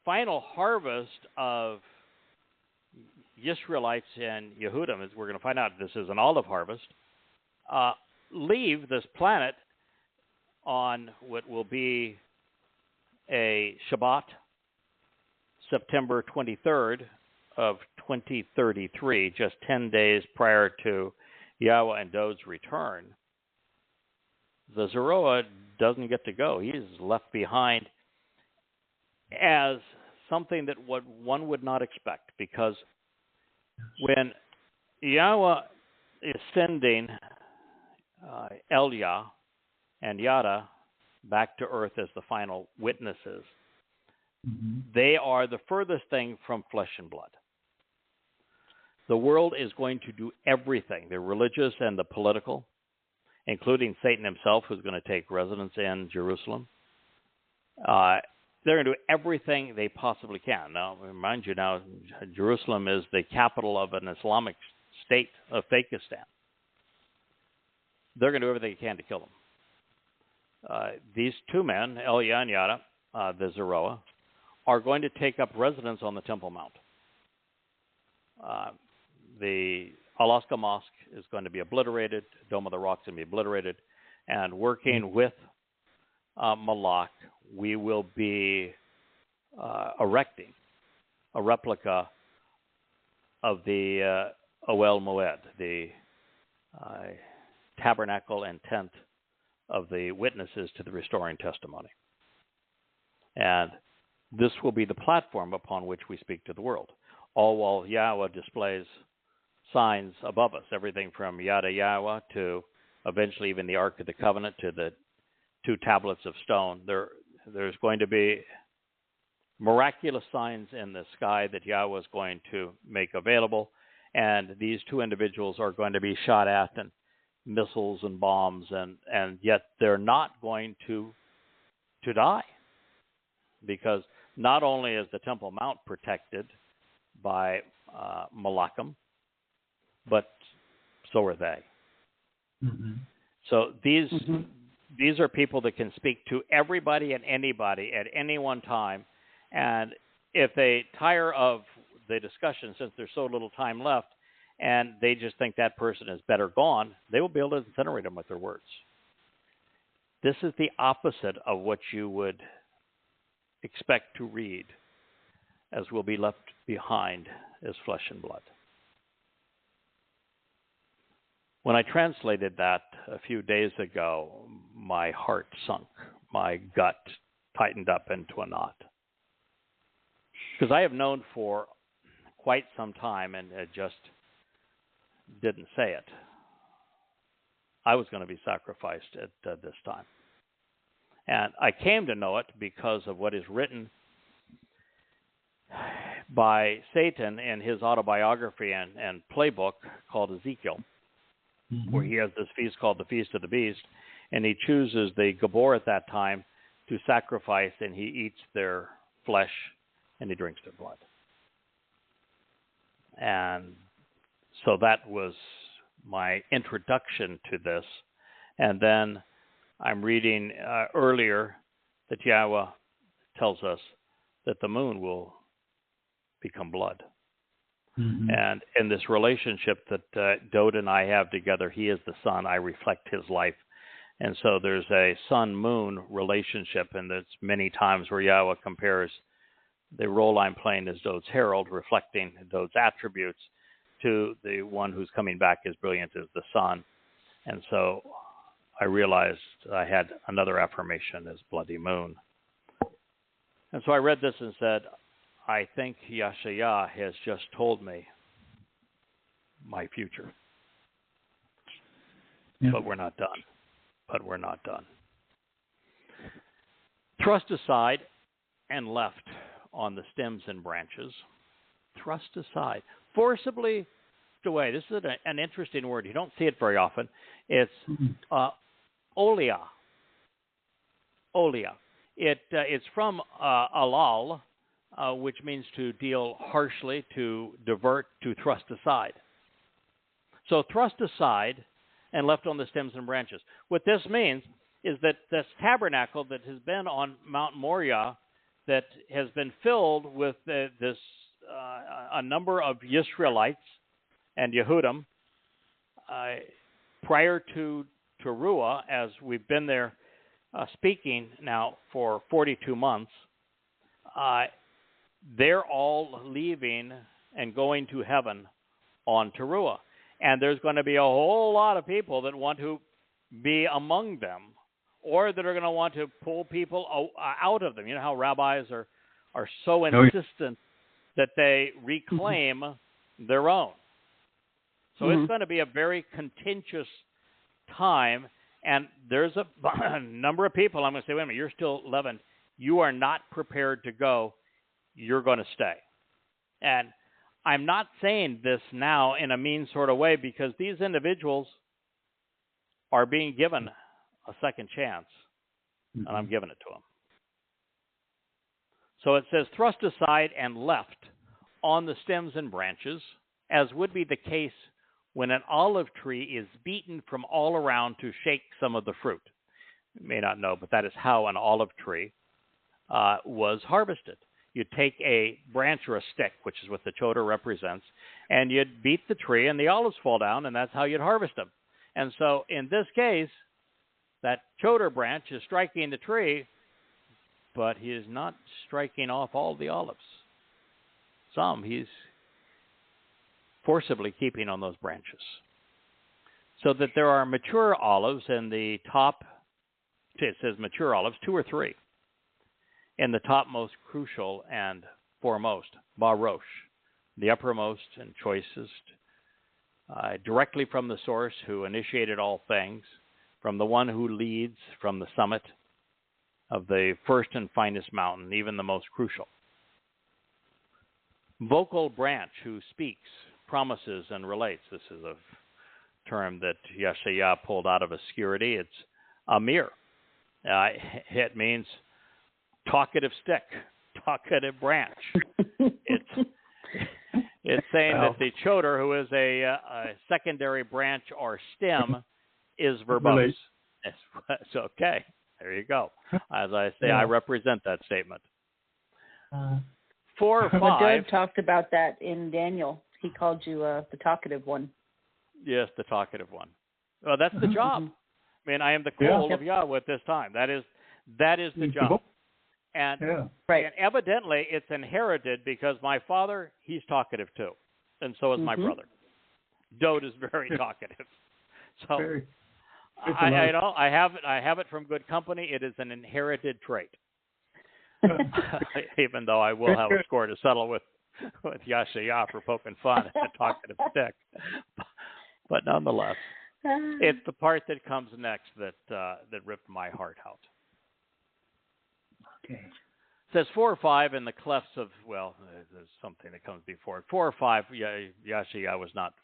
final harvest of Israelites and Yehudim, as we're going to find out, this is an olive harvest, leave this planet on what will be a Shabat, September 23rd of 2033, just 10 days prior to Yahweh and Dode's return. The Zikarown doesn't get to go. He is left behind as something that one would not expect, because when Yahweh is sending Yah and Yada back to earth as the final witnesses, they are the furthest thing from flesh and blood. The world is going to do everything, the religious and the political, including Satan himself, who's going to take residence in Jerusalem. They're going to do everything they possibly can. Now, remind you now, Jerusalem is the capital of an Islamic state of Fakistan. They're going to do everything they can to kill them. These two men, Yah and Yada, the Zikarown, are going to take up residence on the Temple Mount. The Alaska Mosque is going to be obliterated, Dome of the Rock is going to be obliterated, and working with Malak, we will be erecting a replica of the Oel Moed, the tabernacle and tent of the witnesses to the restoring testimony. And this will be the platform upon which we speak to the world, all while Yahweh displays signs above us, everything from Yada Yahowah to eventually even the Ark of the Covenant to the two tablets of stone. There's going to be miraculous signs in the sky that Yahweh is going to make available, and these two individuals are going to be shot at, and missiles and bombs, and yet they're not going to to die, because not only is the Temple Mount protected by Malachim, but so are they. Mm-hmm. So these are people that can speak to everybody and anybody at any one time, and if they tire of the discussion, since there's so little time left, and they just think that person is better gone, they will be able to incinerate them with their words. This is the opposite of what you would expect to read as will be left behind as flesh and blood. When I translated that a few days ago, my heart sunk, my gut tightened up into a knot. Because I have known for quite some time, and it just didn't say it, I was going to be sacrificed at this time. And I came to know it because of what is written by Satan in his autobiography and playbook called Ezekiel, where he has this feast called the Feast of the Beast, and he chooses the Gabor at that time to sacrifice, and he eats their flesh and he drinks their blood. And so that was my introduction to this. And then I'm reading earlier that Yahweh tells us that the moon will become blood. Mm-hmm. And in this relationship that Dode and I have together, he is the sun, I reflect his life. And so there's a sun-moon relationship, and there's many times where Yahweh compares the role I'm playing as Dode's herald, reflecting Dode's attributes, to the one who's coming back as brilliant as the sun. And so I realized I had another affirmation as bloody moon. And so I read this and said, I think Yasha'yah has just told me my future. Yeah. But we're not done. Thrust aside and left on the stems and branches. Thrust aside. Forcibly away. This is an interesting word. You don't see it very often. It's olia. Olia. It's from alal, which means to deal harshly, to divert, to thrust aside. So thrust aside and left on the stems and branches. What this means is that this tabernacle that has been on Mount Moriah, that has been filled with a number of Yisraelites and Yehudim prior to Towrah, as we've been there speaking now for 42 months, they're all leaving and going to heaven on Towrah. And there's going to be a whole lot of people that want to be among them, or that are going to want to pull people out of them. You know how rabbis are so insistent that they reclaim their own. So it's going to be a very contentious time, and there's a number of people. I'm going to say, wait a minute, you're still 11. You are not prepared to go. You're going to stay. And I'm not saying this now in a mean sort of way, because these individuals are being given a second chance, and I'm giving it to them. So it says, thrust aside and left on the stems and branches, as would be the case when an olive tree is beaten from all around to shake some of the fruit. You may not know, but that is how an olive tree was harvested. You'd take a branch or a stick, which is what the Torah represents, and you'd beat the tree, and the olives fall down, and that's how you'd harvest them. And so in this case, that Torah branch is striking the tree, but he is not striking off all the olives. Some he's forcibly keeping on those branches. So that there are mature olives in the top, it says mature olives, 2 or 3, in the topmost, crucial, and foremost, barosh, the uppermost and choicest, directly from the source who initiated all things, from the one who leads from the summit of the first and finest mountain, even the most crucial. Vocal branch who speaks, promises, and relates. This is a term that Yasha'yah pulled out of obscurity. It's Amir. It means talkative stick, talkative branch. It's saying that the choder, who is a secondary branch or stem, is verbose. It's okay. There you go. As I say, I represent that statement. 4 or 5. Doug talked about that in Daniel. He called you the talkative one. Yes, the talkative one. Well, that's the job. I mean, I am the call of Yahweh at this time. That is the job. And, and evidently, it's inherited because my father, he's talkative too, and so is my brother. Dode is very talkative. So I have it from good company. It is an inherited trait. Even though I will have a score to settle with Yasha'yah for poking fun at the talkative stick, but nonetheless, it's the part that comes next that ripped my heart out. Okay. It says 4 or 5 in the clefts of, well, there's something that comes before it. 4 or 5, Yasha'yah was not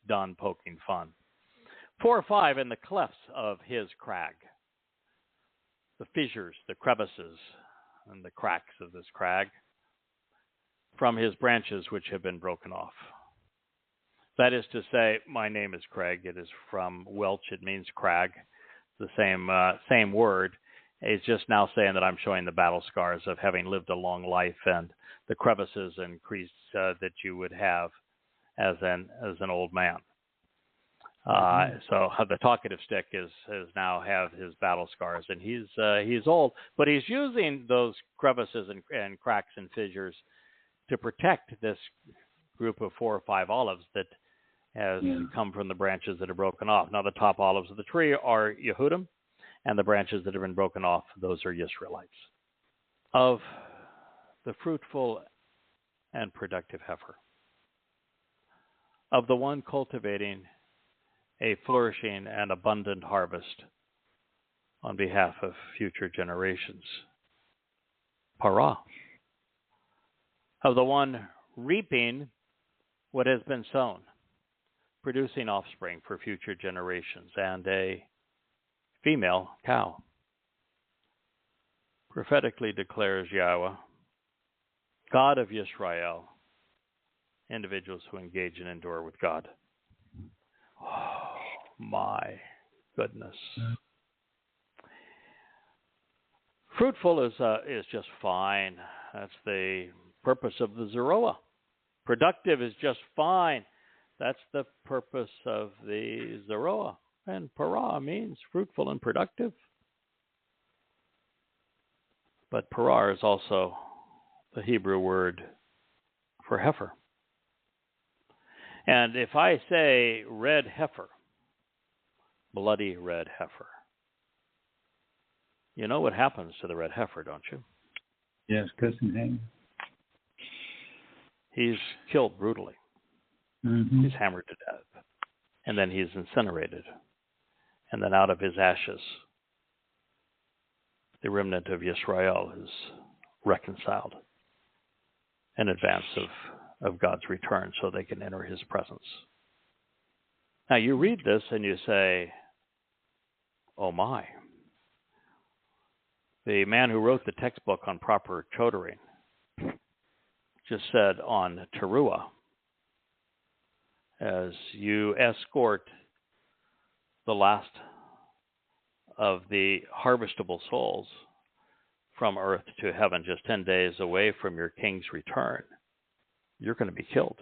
done poking fun. 4 or 5 in the clefts of his crag. The fissures, the crevices, and the cracks of this crag from his branches which have been broken off. That is to say, my name is Craig. It is from Welsh. It means crag. The same word. It's just now saying that I'm showing the battle scars of having lived a long life and the crevices and creases that you would have as an old man. So the talkative stick is now have his battle scars, and he's old, but he's using those crevices and cracks and fissures to protect this group of 4 or 5 olives that has come from the branches that are broken off. Now, the top olives of the tree are Yehudim, and the branches that have been broken off, those are Yisraelites. Of the fruitful and productive heifer, of the one cultivating a flourishing and abundant harvest on behalf of future generations. Parah. Of the one reaping what has been sown, producing offspring for future generations, and a female cow. Prophetically declares Yahweh, God of Yisrael, individuals who engage and endure with God. Oh, my goodness. Fruitful is just fine. That's the purpose of the Zikarown. Productive is just fine. That's the purpose of the Zikarown. And parah means fruitful and productive. But parah is also the Hebrew word for heifer. And if I say red heifer, bloody red heifer, you know what happens to the red heifer, don't you? Yes, cuss and hang. He's killed brutally. Mm-hmm. He's hammered to death. And then he's incinerated. And then out of his ashes, the remnant of Yisrael is reconciled in advance of God's return so they can enter his presence. Now you read this and you say, oh my. The man who wrote the textbook on proper chodering just said on Teruah, as you escort the last of the harvestable souls from earth to heaven, just 10 days away from your king's return, you're going to be killed.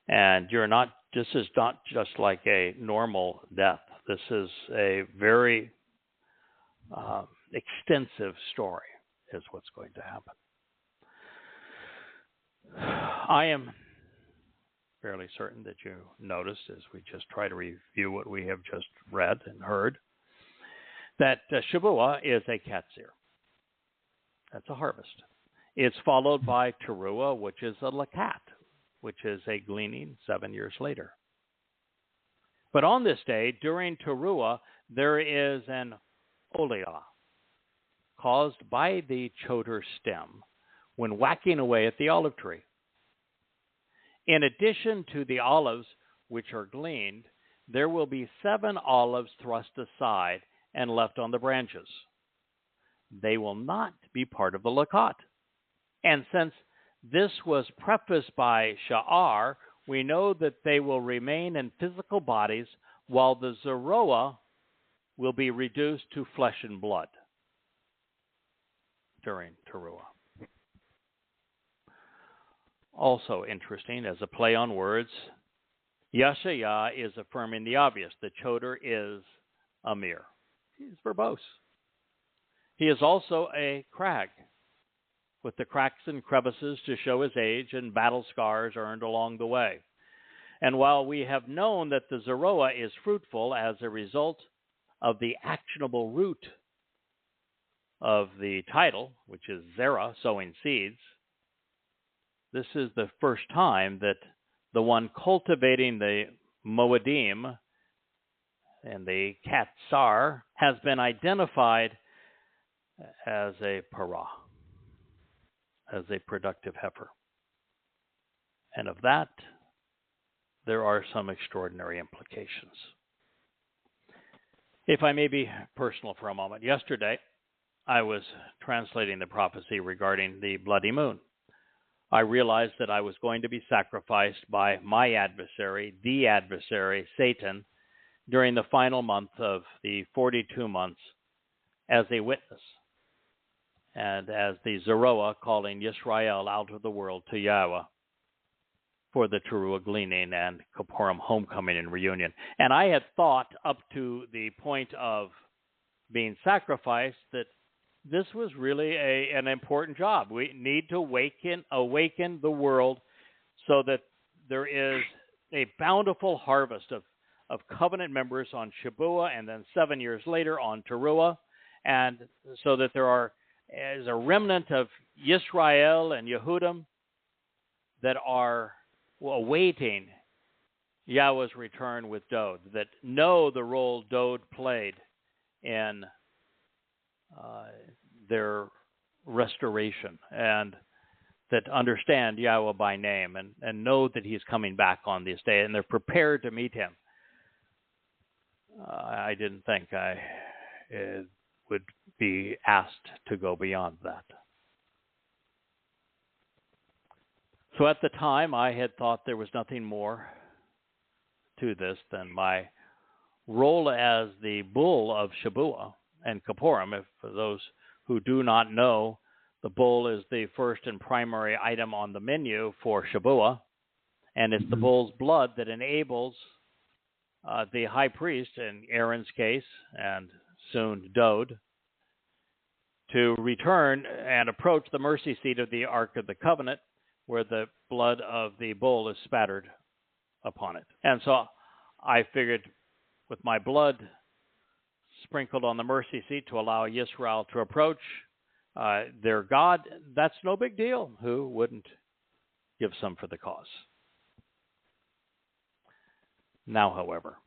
And this is not just like a normal death. This is a very extensive story is what's going to happen. I am fairly certain that you noticed, as we just try to review what we have just read and heard, that Shavuot is a katsir. That's a harvest. It's followed by Teruah, which is a lakat, which is a gleaning 7 years later. But on this day, during Teruah, there is an oliah caused by the choder stem when whacking away at the olive tree. In addition to the olives which are gleaned, there will be 7 olives thrust aside and left on the branches. they will not be part of the Lakot. And since this was prefaced by Sha'ar, we know that they will remain in physical bodies while the Zikarown will be reduced to flesh and blood during Towrah. Also interesting, as a play on words, Yasha'yah is affirming the obvious. The Choder is a mirror. He's verbose. He is also a crag, with the cracks and crevices to show his age and battle scars earned along the way. And while we have known that the Zikarown is fruitful as a result of the actionable root of the title, which is Zerah, sowing seeds, this is the first time that the one cultivating the Moedim and the Katsar has been identified as a parah, as a productive heifer. And of that, there are some extraordinary implications. If I may be personal for a moment, yesterday I was translating the prophecy regarding the bloody moon. I realized that I was going to be sacrificed by my adversary, the adversary, Satan, during the final month of the 42 months as a witness and as the Zikarown calling Yisrael out of the world to Yahweh for the Teruah gleaning and Kippurim homecoming and reunion. And I had thought up to the point of being sacrificed that this was really an important job. We need to awaken the world so that there is a bountiful harvest of covenant members on Shabuah and then 7 years later on Teruah, and so that there is a remnant of Yisrael and Yehudim that are awaiting Yahweh's return with Dod, that know the role Dod played in their restoration, and that understand Yahweh by name and know that he's coming back on this day, and they're prepared to meet him. I didn't think I would be asked to go beyond that. So at the time, I had thought there was nothing more to this than my role as the bull of Shabuah and Kippurim. If for those who do not know, the bull is the first and primary item on the menu for Shabuah, and it's the bull's blood that enables the high priest, in Aaron's case, and soon Dod, to return and approach the mercy seat of the Ark of the Covenant, where the blood of the bull is spattered upon it. And so I figured, with my blood sprinkled on the mercy seat to allow Yisrael to approach their God, that's no big deal. Who wouldn't give some for the cause? Now, however,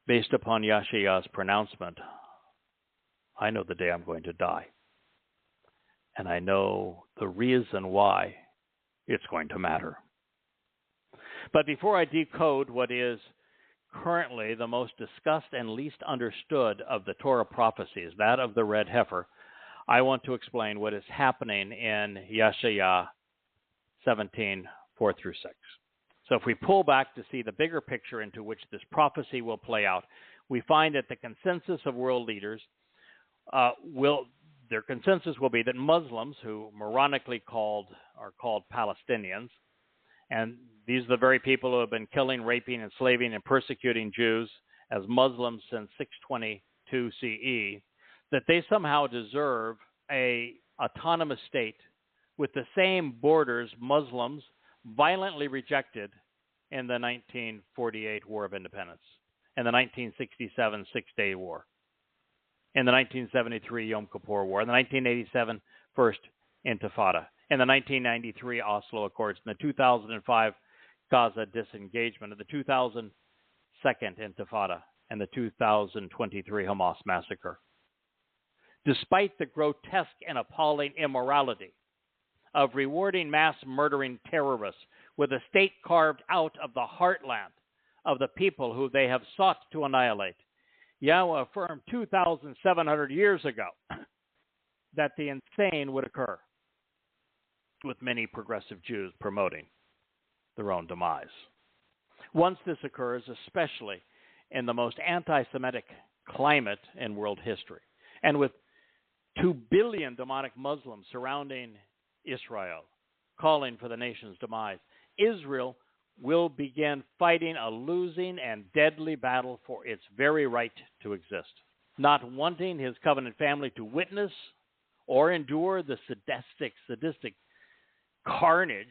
based upon Yasha'yah's pronouncement, I know the day I'm going to die. And I know the reason why it's going to matter. But before I decode what is currently the most discussed and least understood of the Torah prophecies, that of the red heifer, I want to explain what is happening in Yasha'yah 17, 4 through 6. So if we pull back to see the bigger picture into which this prophecy will play out, we find that the consensus of world leaders their consensus will be that Muslims, who moronically are called Palestinians, and these are the very people who have been killing, raping, enslaving, and persecuting Jews as Muslims since 622 CE, that they somehow deserve an autonomous state with the same borders Muslims violently rejected in the 1948 War of Independence, in the 1967 Six-Day War, in the 1973 Yom Kippur War, in the 1987 First Intifada, in the 1993 Oslo Accords, in the 2005 Gaza disengagement, in the 2000 Second Intifada, and the 2023 Hamas massacre. Despite the grotesque and appalling immorality of rewarding mass murdering terrorists with a state carved out of the heartland of the people who they have sought to annihilate, Yahweh affirmed 2,700 years ago that the insane would occur, with many progressive Jews promoting their own demise. Once this occurs, especially in the most anti-Semitic climate in world history, and with 2 billion demonic Muslims surrounding Israel, calling for the nation's demise, Israel will begin fighting a losing and deadly battle for its very right to exist. Not wanting his covenant family to witness or endure the sadistic carnage,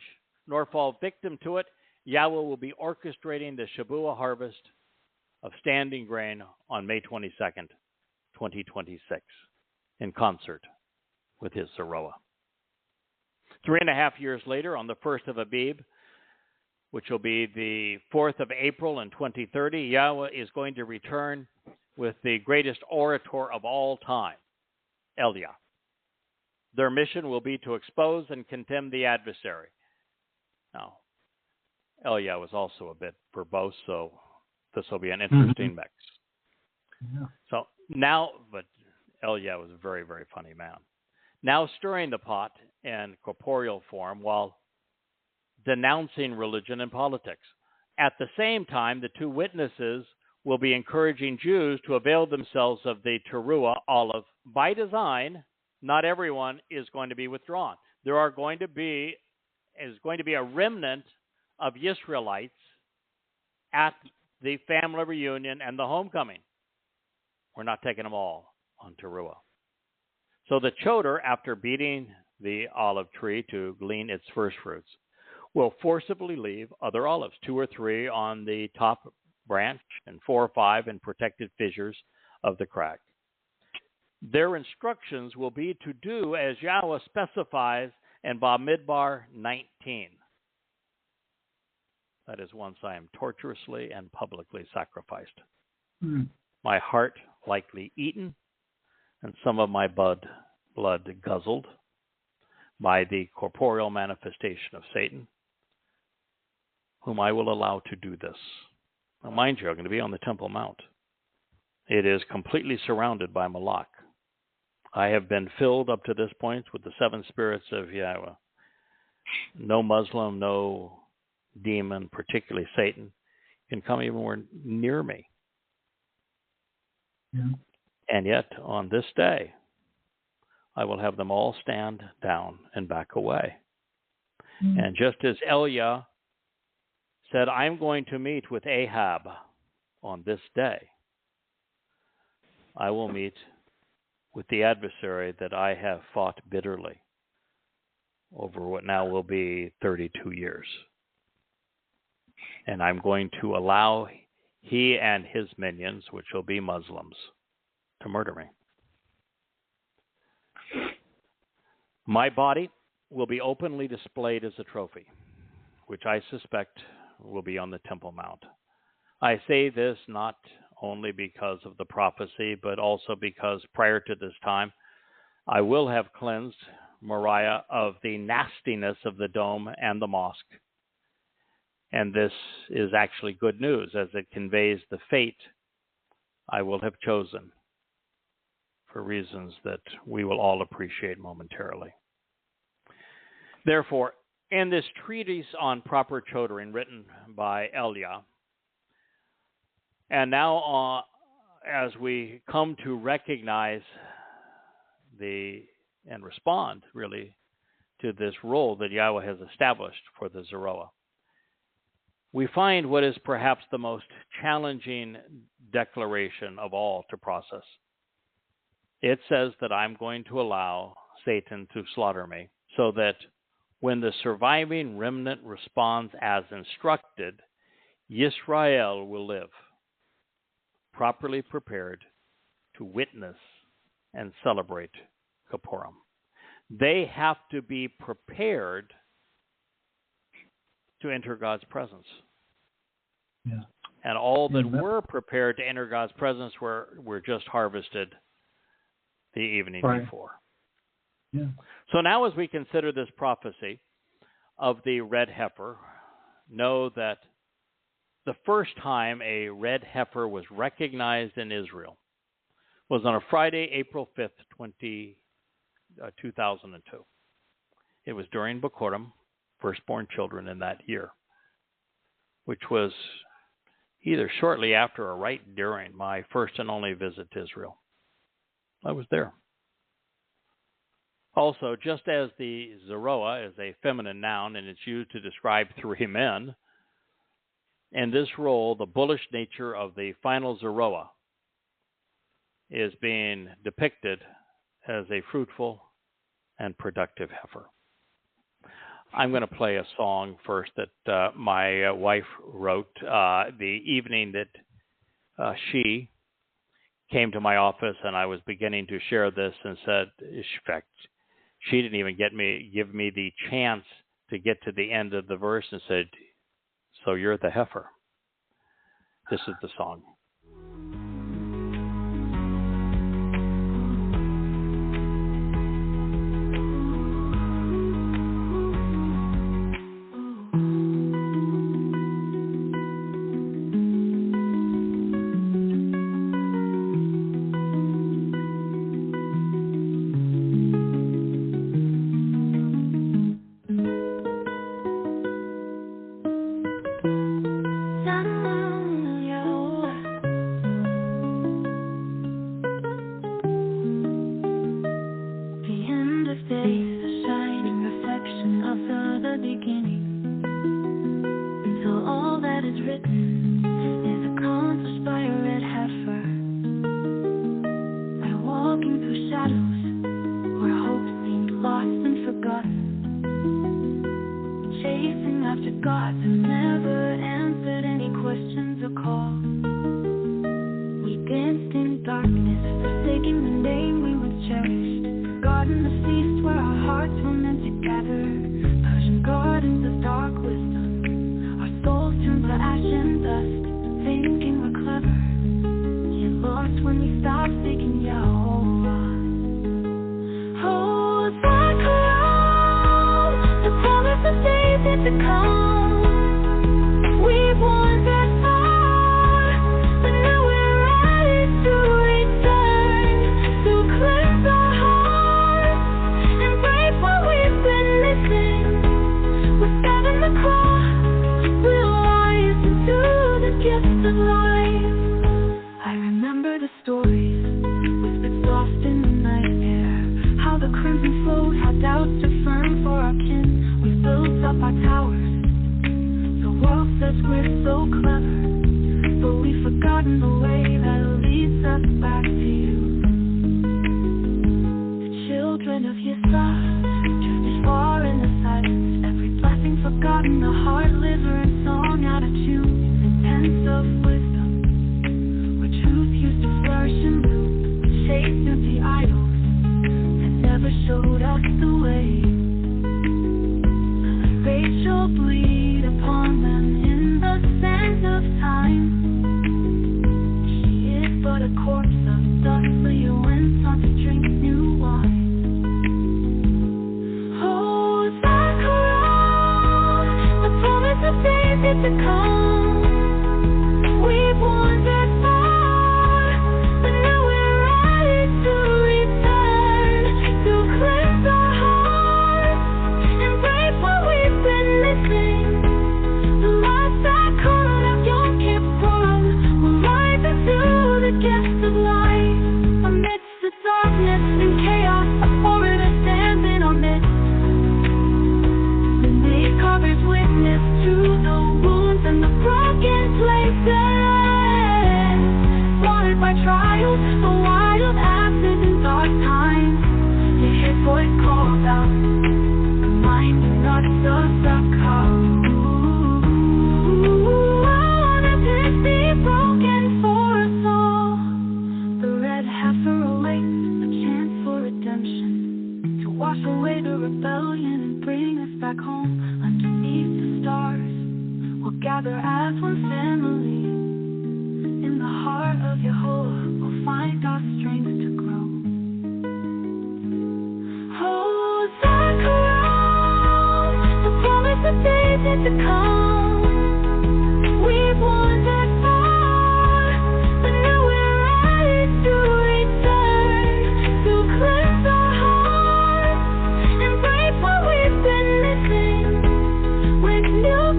nor fall victim to it, Yahweh will be orchestrating the Shabuah harvest of standing grain on May 22nd, 2026, in concert with his Zikarown. 3.5 years later, on the 1st of Abib, which will be the 4th of April in 2030, Yahweh is going to return with the greatest orator of all time, Yah. Their mission will be to expose and condemn the adversary. Now, Yah was also a bit verbose, so this will be an interesting mix. Yeah. So now, but Yah was a very, very funny man. Now stirring the pot in corporeal form while denouncing religion and politics. At the same time, the two witnesses will be encouraging Jews to avail themselves of the Teruah olive. By design, not everyone is going to be withdrawn. There is going to be a remnant of Israelites at the family reunion and the homecoming. We're not taking them all on Teruah. So the choder, after beating the olive tree to glean its first fruits, will forcibly leave other olives, 2 or 3 on the top branch and 4 or 5 in protected fissures of the crag. Their instructions will be to do as Yahweh specifies in Bamidbar 19. That is, once I am torturously and publicly sacrificed. My heart likely eaten, and some of my blood guzzled by the corporeal manifestation of Satan, whom I will allow to do this. Now, mind you, I'm going to be on the Temple Mount. It is completely surrounded by Malak. I have been filled up to this point with the 7 spirits of Yahweh. No Muslim, no demon, particularly Satan, can come anywhere near me. Yeah. And yet, on this day, I will have them all stand down and back away. And just as Yah said, I'm going to meet with Ahab on this day, I will meet with the adversary that I have fought bitterly over what now will be 32 years. And I'm going to allow he and his minions, which will be Muslims, to murder me. My body will be openly displayed as a trophy, which I suspect will be on the Temple Mount. I say this not only because of the prophecy, but also because prior to this time, I will have cleansed Moriah of the nastiness of the dome and the mosque. And this is actually good news, as it conveys the fate I will have chosen for reasons that we will all appreciate momentarily. Therefore, in this treatise on proper chodering written by Yah, and now as we come to recognize and respond really to this role that Yahweh has established for the Zikarown, we find what is perhaps the most challenging declaration of all to process. It says that I'm going to allow Satan to slaughter me, so that when the surviving remnant responds as instructed, Yisrael will live, properly prepared to witness and celebrate Kippurim. They have to be prepared to enter God's presence. Yeah. And all that were prepared to enter God's presence were just harvested the evening before. Yeah. So now as we consider this prophecy of the red heifer, know that the first time a red heifer was recognized in Israel was on a Friday, April 5th, 2002. It was during Bikurim, firstborn children in that year, which was either shortly after or right during my first and only visit to Israel. I was there. Also, just as the Zikarown is a feminine noun and it's used to describe three men, in this role, the bullish nature of the final Zikarown is being depicted as a fruitful and productive heifer. I'm going to play a song first that my wife wrote the evening that she came to my office, and I was beginning to share this and said, in fact, she didn't even give me the chance to get to the end of the verse and said, "So you're the heifer." This is the song.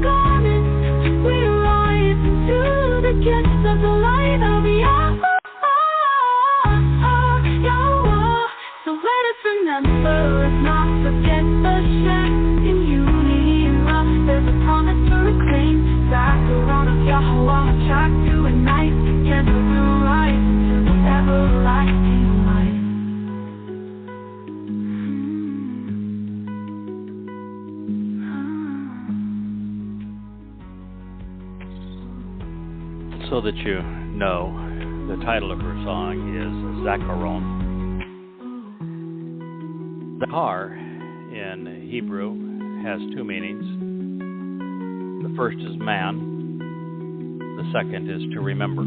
garments, we rise into the gifts of the light of Yahowah. So let us remember, let's not forget the strength in unity and love. There's a promise to reclaim. Zikarown of Yahowah, track to ignite. Together we'll rise into the everlasting light. So that you know, the title of her song is Zikarown. Zakar in Hebrew has two meanings. The first is man, the second is to remember.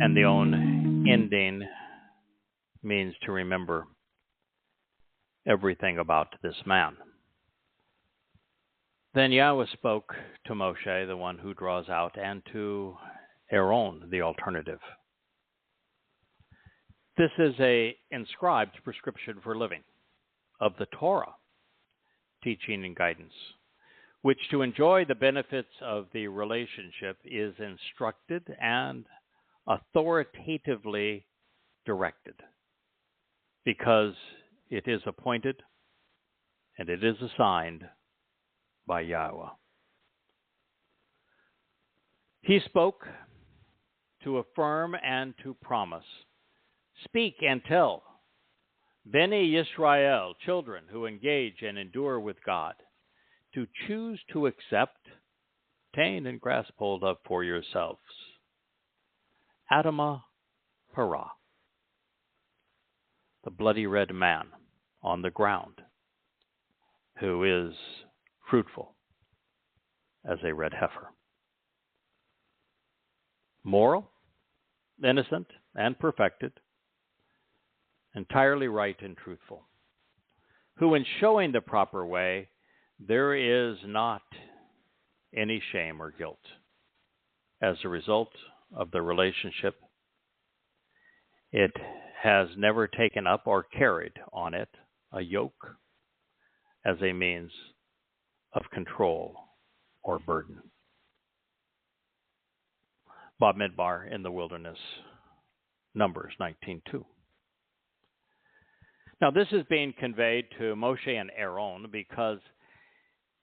And the own ending means to remember everything about this man. Then Yahweh spoke to Moshe, the one who draws out, and to Aaron, the alternative. This is an inscribed prescription for living of the Torah, teaching and guidance, which to enjoy the benefits of the relationship is instructed and authoritatively directed, because it is appointed and it is assigned by Yahweh. He spoke to affirm and to promise. Speak and tell, Bnei Yisrael, children who engage and endure with God, to choose to accept, obtain, and grasp hold of for yourselves. Adamah Parah, the bloody red man on the ground, who is fruitful as a red heifer. Moral, innocent, and perfected, entirely right and truthful, who in showing the proper way, there is not any shame or guilt. As a result of the relationship, it has never taken up or carried on it a yoke as a means of control or burden. Bamidbar in the wilderness, Numbers 19:2. Now this is being conveyed to Moshe and Aaron because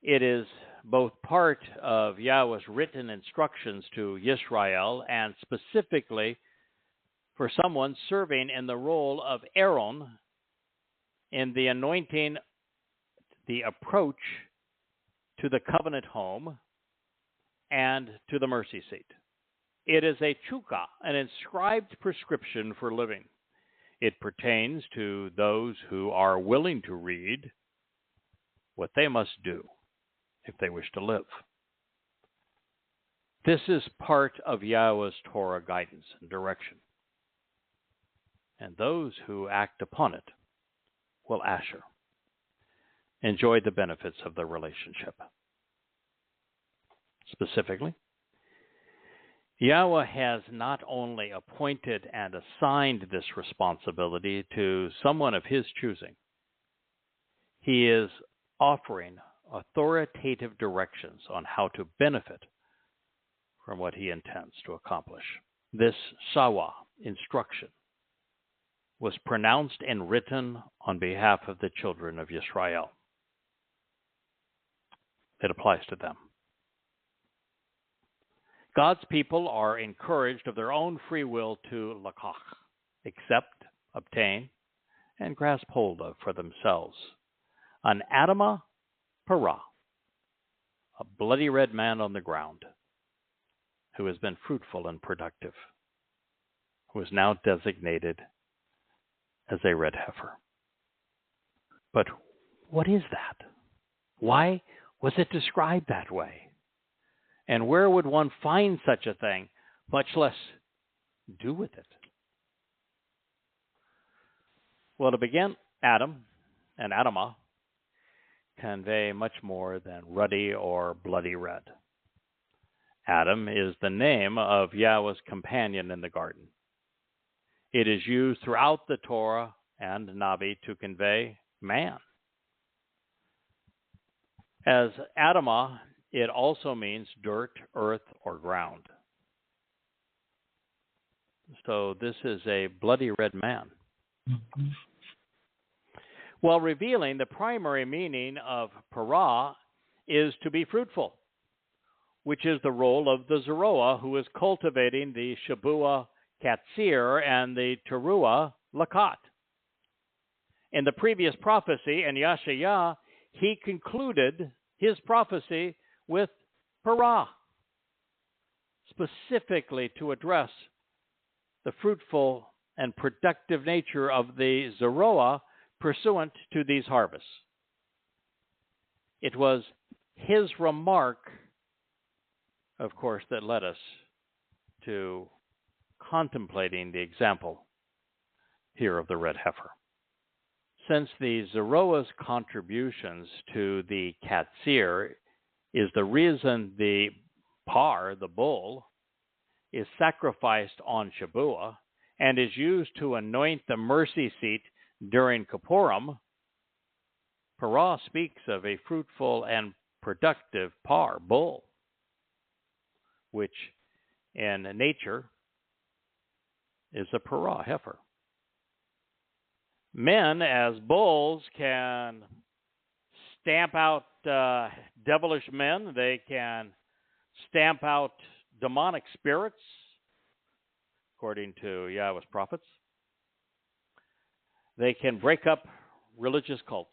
it is both part of Yahweh's written instructions to Yisrael and specifically for someone serving in the role of Aaron in the anointing, the approach to the covenant home and to the mercy seat. It is a chukah, an inscribed prescription for living. It pertains to those who are willing to read what they must do if they wish to live. This is part of Yahweh's Torah guidance and direction. And those who act upon it will asher, enjoy the benefits of the relationship. Specifically, Yahweh has not only appointed and assigned this responsibility to someone of his choosing, he is offering authoritative directions on how to benefit from what he intends to accomplish. This Shawah instruction was pronounced and written on behalf of the children of Israel. It applies to them. God's people are encouraged of their own free will to lakach, accept, obtain, and grasp hold of for themselves an Adamah Parah, a bloody red man on the ground, who has been fruitful and productive, who is now designated as a red heifer. But what is that? Why was it described that way? And where would one find such a thing, much less do with it? Well, to begin, Adam and Adamah convey much more than ruddy or bloody red. Adam is the name of Yahweh's companion in the garden. It is used throughout the Torah and Navi to convey man. As Adamah it also means dirt, earth, or ground. So this is a bloody red man. Mm-hmm. While revealing the primary meaning of para is to be fruitful, which is the role of the Zeroah, who is cultivating the Shabua Katsir and the Teruah Lakat. In the previous prophecy, in Yasha'yah, he concluded his prophecy with para, specifically to address the fruitful and productive nature of the Zeroah pursuant to these harvests. It was his remark, of course, that led us to contemplating the example here of the red heifer. Since the Zeroah's contributions to the Katsir is the reason the par, the bull, is sacrificed on Shabua and is used to anoint the mercy seat during Kippurim, para speaks of a fruitful and productive par, bull, which in nature is a para, heifer. Men, as bulls, can stamp out devilish men. They can stamp out demonic spirits, according to Yahweh's prophets. They can break up religious cults.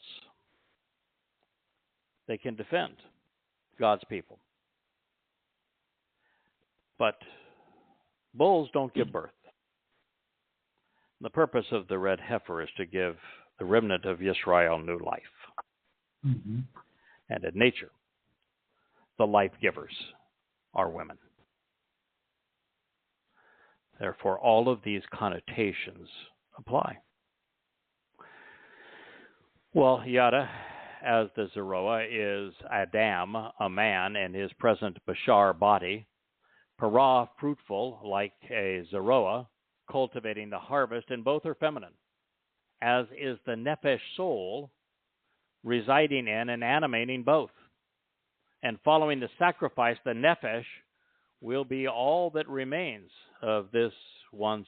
They can defend God's people. But bulls don't give birth. The purpose of the red heifer is to give the remnant of Israel new life. Mm-hmm. And in nature, the life givers are women. Therefore, all of these connotations apply. Well, Yada, as the Zeroah, is Adam, a man, in his present Bashar body. Para, fruitful, like a Zeroah, cultivating the harvest, and both are feminine, as is the Nefesh soul, residing in and animating both. And following the sacrifice, the Nefesh will be all that remains of this once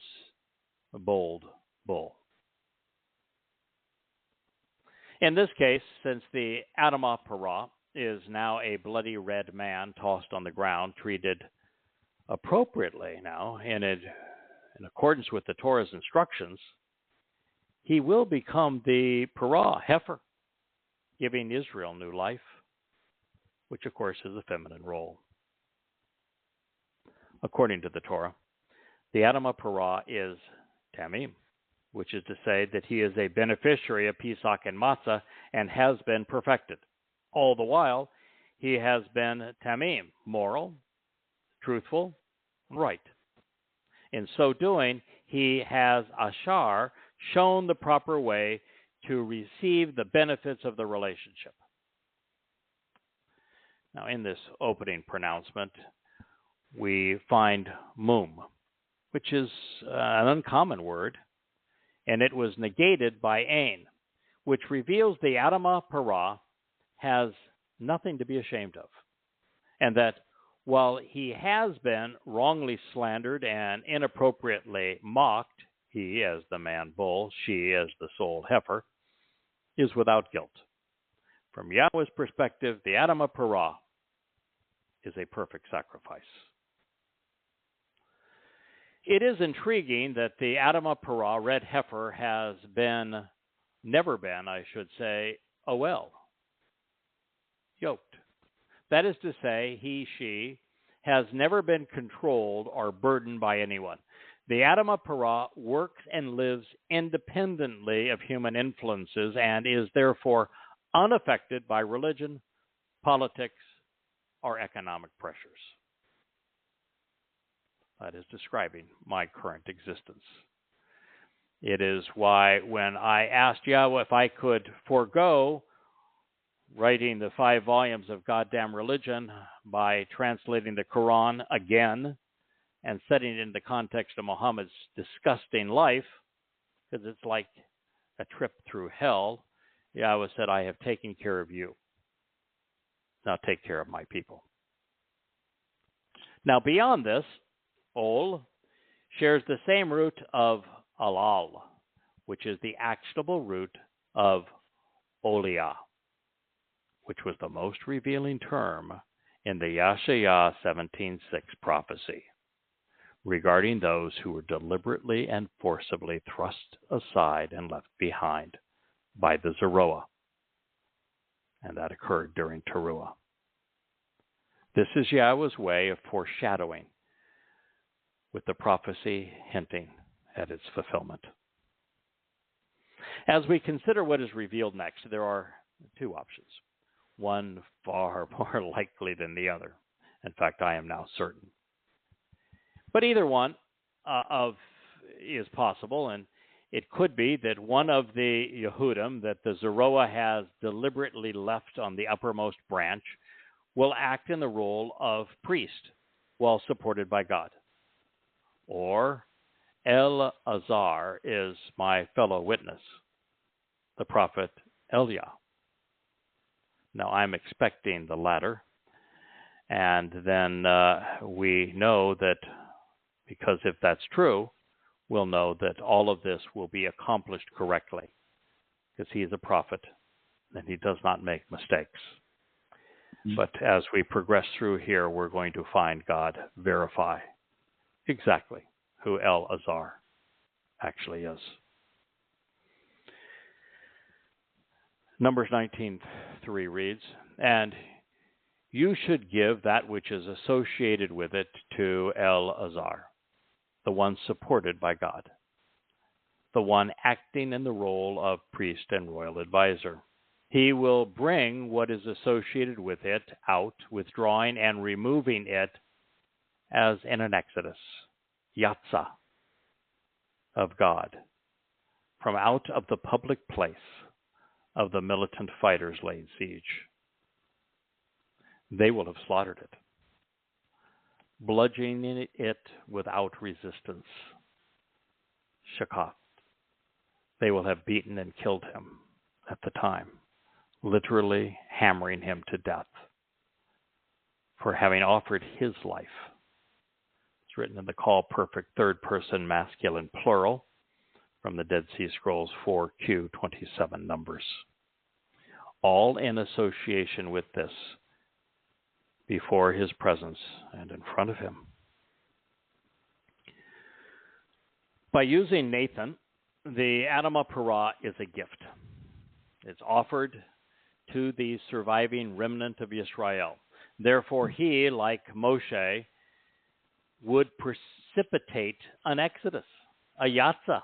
bold bull. In this case, since the Adamah Para is now a bloody red man tossed on the ground, treated appropriately now in accordance with the Torah's instructions, he will become the para, heifer, giving Israel new life, which of course is a feminine role. According to the Torah, the Adamah Para is Tamim, which is to say that he is a beneficiary of Pesach and Matzah and has been perfected. All the while, he has been Tamim, moral, truthful, right. In so doing, he has Ashar, shown the proper way to receive the benefits of the relationship. Now, in this opening pronouncement, we find mum, which is an uncommon word, and it was negated by ain, which reveals the Adamah Para has nothing to be ashamed of, and that while he has been wrongly slandered and inappropriately mocked, he as the man bull, she as the soul heifer, is without guilt. From Yahweh's perspective, the Adamah Para is a perfect sacrifice. It is intriguing that the Adamah Para, red heifer, has never been, Oel, yoked. That is to say, he, she, has never been controlled or burdened by anyone. The Adamah Para works and lives independently of human influences and is therefore unaffected by religion, politics, or economic pressures. That is describing my current existence. It is why when I asked Yahweh if I could forego writing the 5 volumes of Goddamn Religion by translating the Quran again and setting it in the context of Muhammad's disgusting life, because it's like a trip through hell, Yahweh said, I have taken care of you. Now take care of my people. Now beyond this, Ol shares the same root of alal, which is the actionable root of oliah, which was the most revealing term in the Yasha'yah 17:6 prophecy regarding those who were deliberately and forcibly thrust aside and left behind by the Zikarown. And that occurred during Towrah. This is Yahweh's way of foreshadowing, with the prophecy hinting at its fulfillment. As we consider what is revealed next, there are two options, one far more likely than the other. In fact, I am now certain. But either one is possible, and it could be that one of the Yehudim that the Zikarown has deliberately left on the uppermost branch will act in the role of priest while supported by God. Or El-Azar is my fellow witness, the prophet Elia. Now, I'm expecting the latter, and then we know that, because if that's true, we'll know that all of this will be accomplished correctly, because he is a prophet, and he does not make mistakes. But as we progress through here, we're going to find God verify exactly who El-Azar actually is. Numbers 19:3 reads, "And you should give that which is associated with it to El-Azar, the one supported by God, the one acting in the role of priest and royal advisor. He will bring what is associated with it out, withdrawing and removing it as in an exodus, Yahowah of God, from out of the public place of the militant fighters laid siege. They will have slaughtered it, bludgeoning it without resistance, Shakat. They will have beaten and killed him at the time, literally hammering him to death for having offered his life." It's written in the Call Perfect third person masculine plural from the Dead Sea Scrolls 4Q27 numbers. All in association with this, before his presence and in front of him. By using Nathan, the Adamah Parah is a gift. It's offered to the surviving remnant of Israel. Therefore, he, like Moshe, would precipitate an exodus, a Yahowah,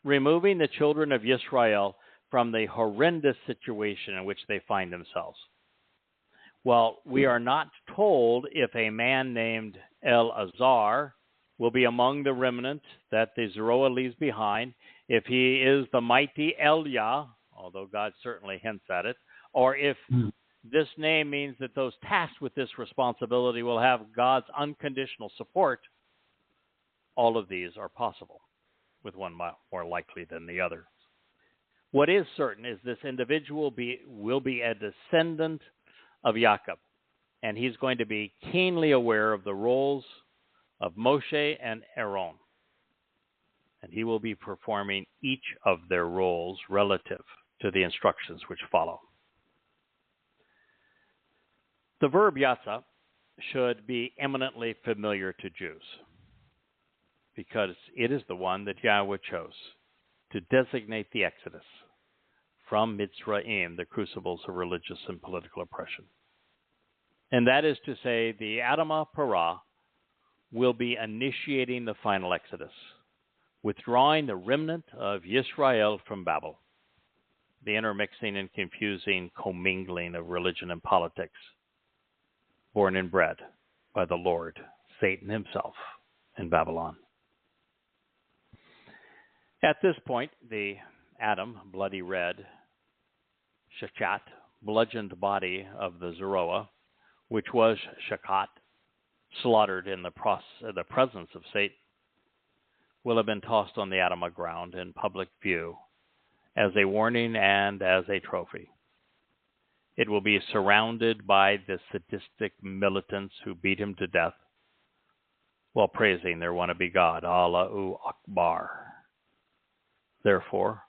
removing the children of Israel from the horrendous situation in which they find themselves. Well, we are not told if a man named El-Azar will be among the remnant that the Zikarown leaves behind, if he is the mighty Elia, although God certainly hints at it, or if this name means that those tasked with this responsibility will have God's unconditional support. All of these are possible, with one more likely than the other. What is certain is this individual will be a descendant of Jacob, and he's going to be keenly aware of the roles of Moshe and Aaron, and he will be performing each of their roles relative to the instructions which follow. The verb Yahowah should be eminently familiar to Jews, because it is the one that Yahweh chose to designate the exodus from Mitzrayim, the crucibles of religious and political oppression. And that is to say, the Adamah Parah will be initiating the final exodus, withdrawing the remnant of Yisrael from Babel, the intermixing and confusing commingling of religion and politics, born and bred by the Lord, Satan himself, in Babylon. At this point, the Adam, bloody red, Shachat, bludgeoned body of the Zikarown, which was Shakat, slaughtered in the presence of Satan, will have been tossed on the Adamah ground in public view as a warning and as a trophy. It will be surrounded by the sadistic militants who beat him to death while praising their wannabe god, Allahu Akbar. Therefore,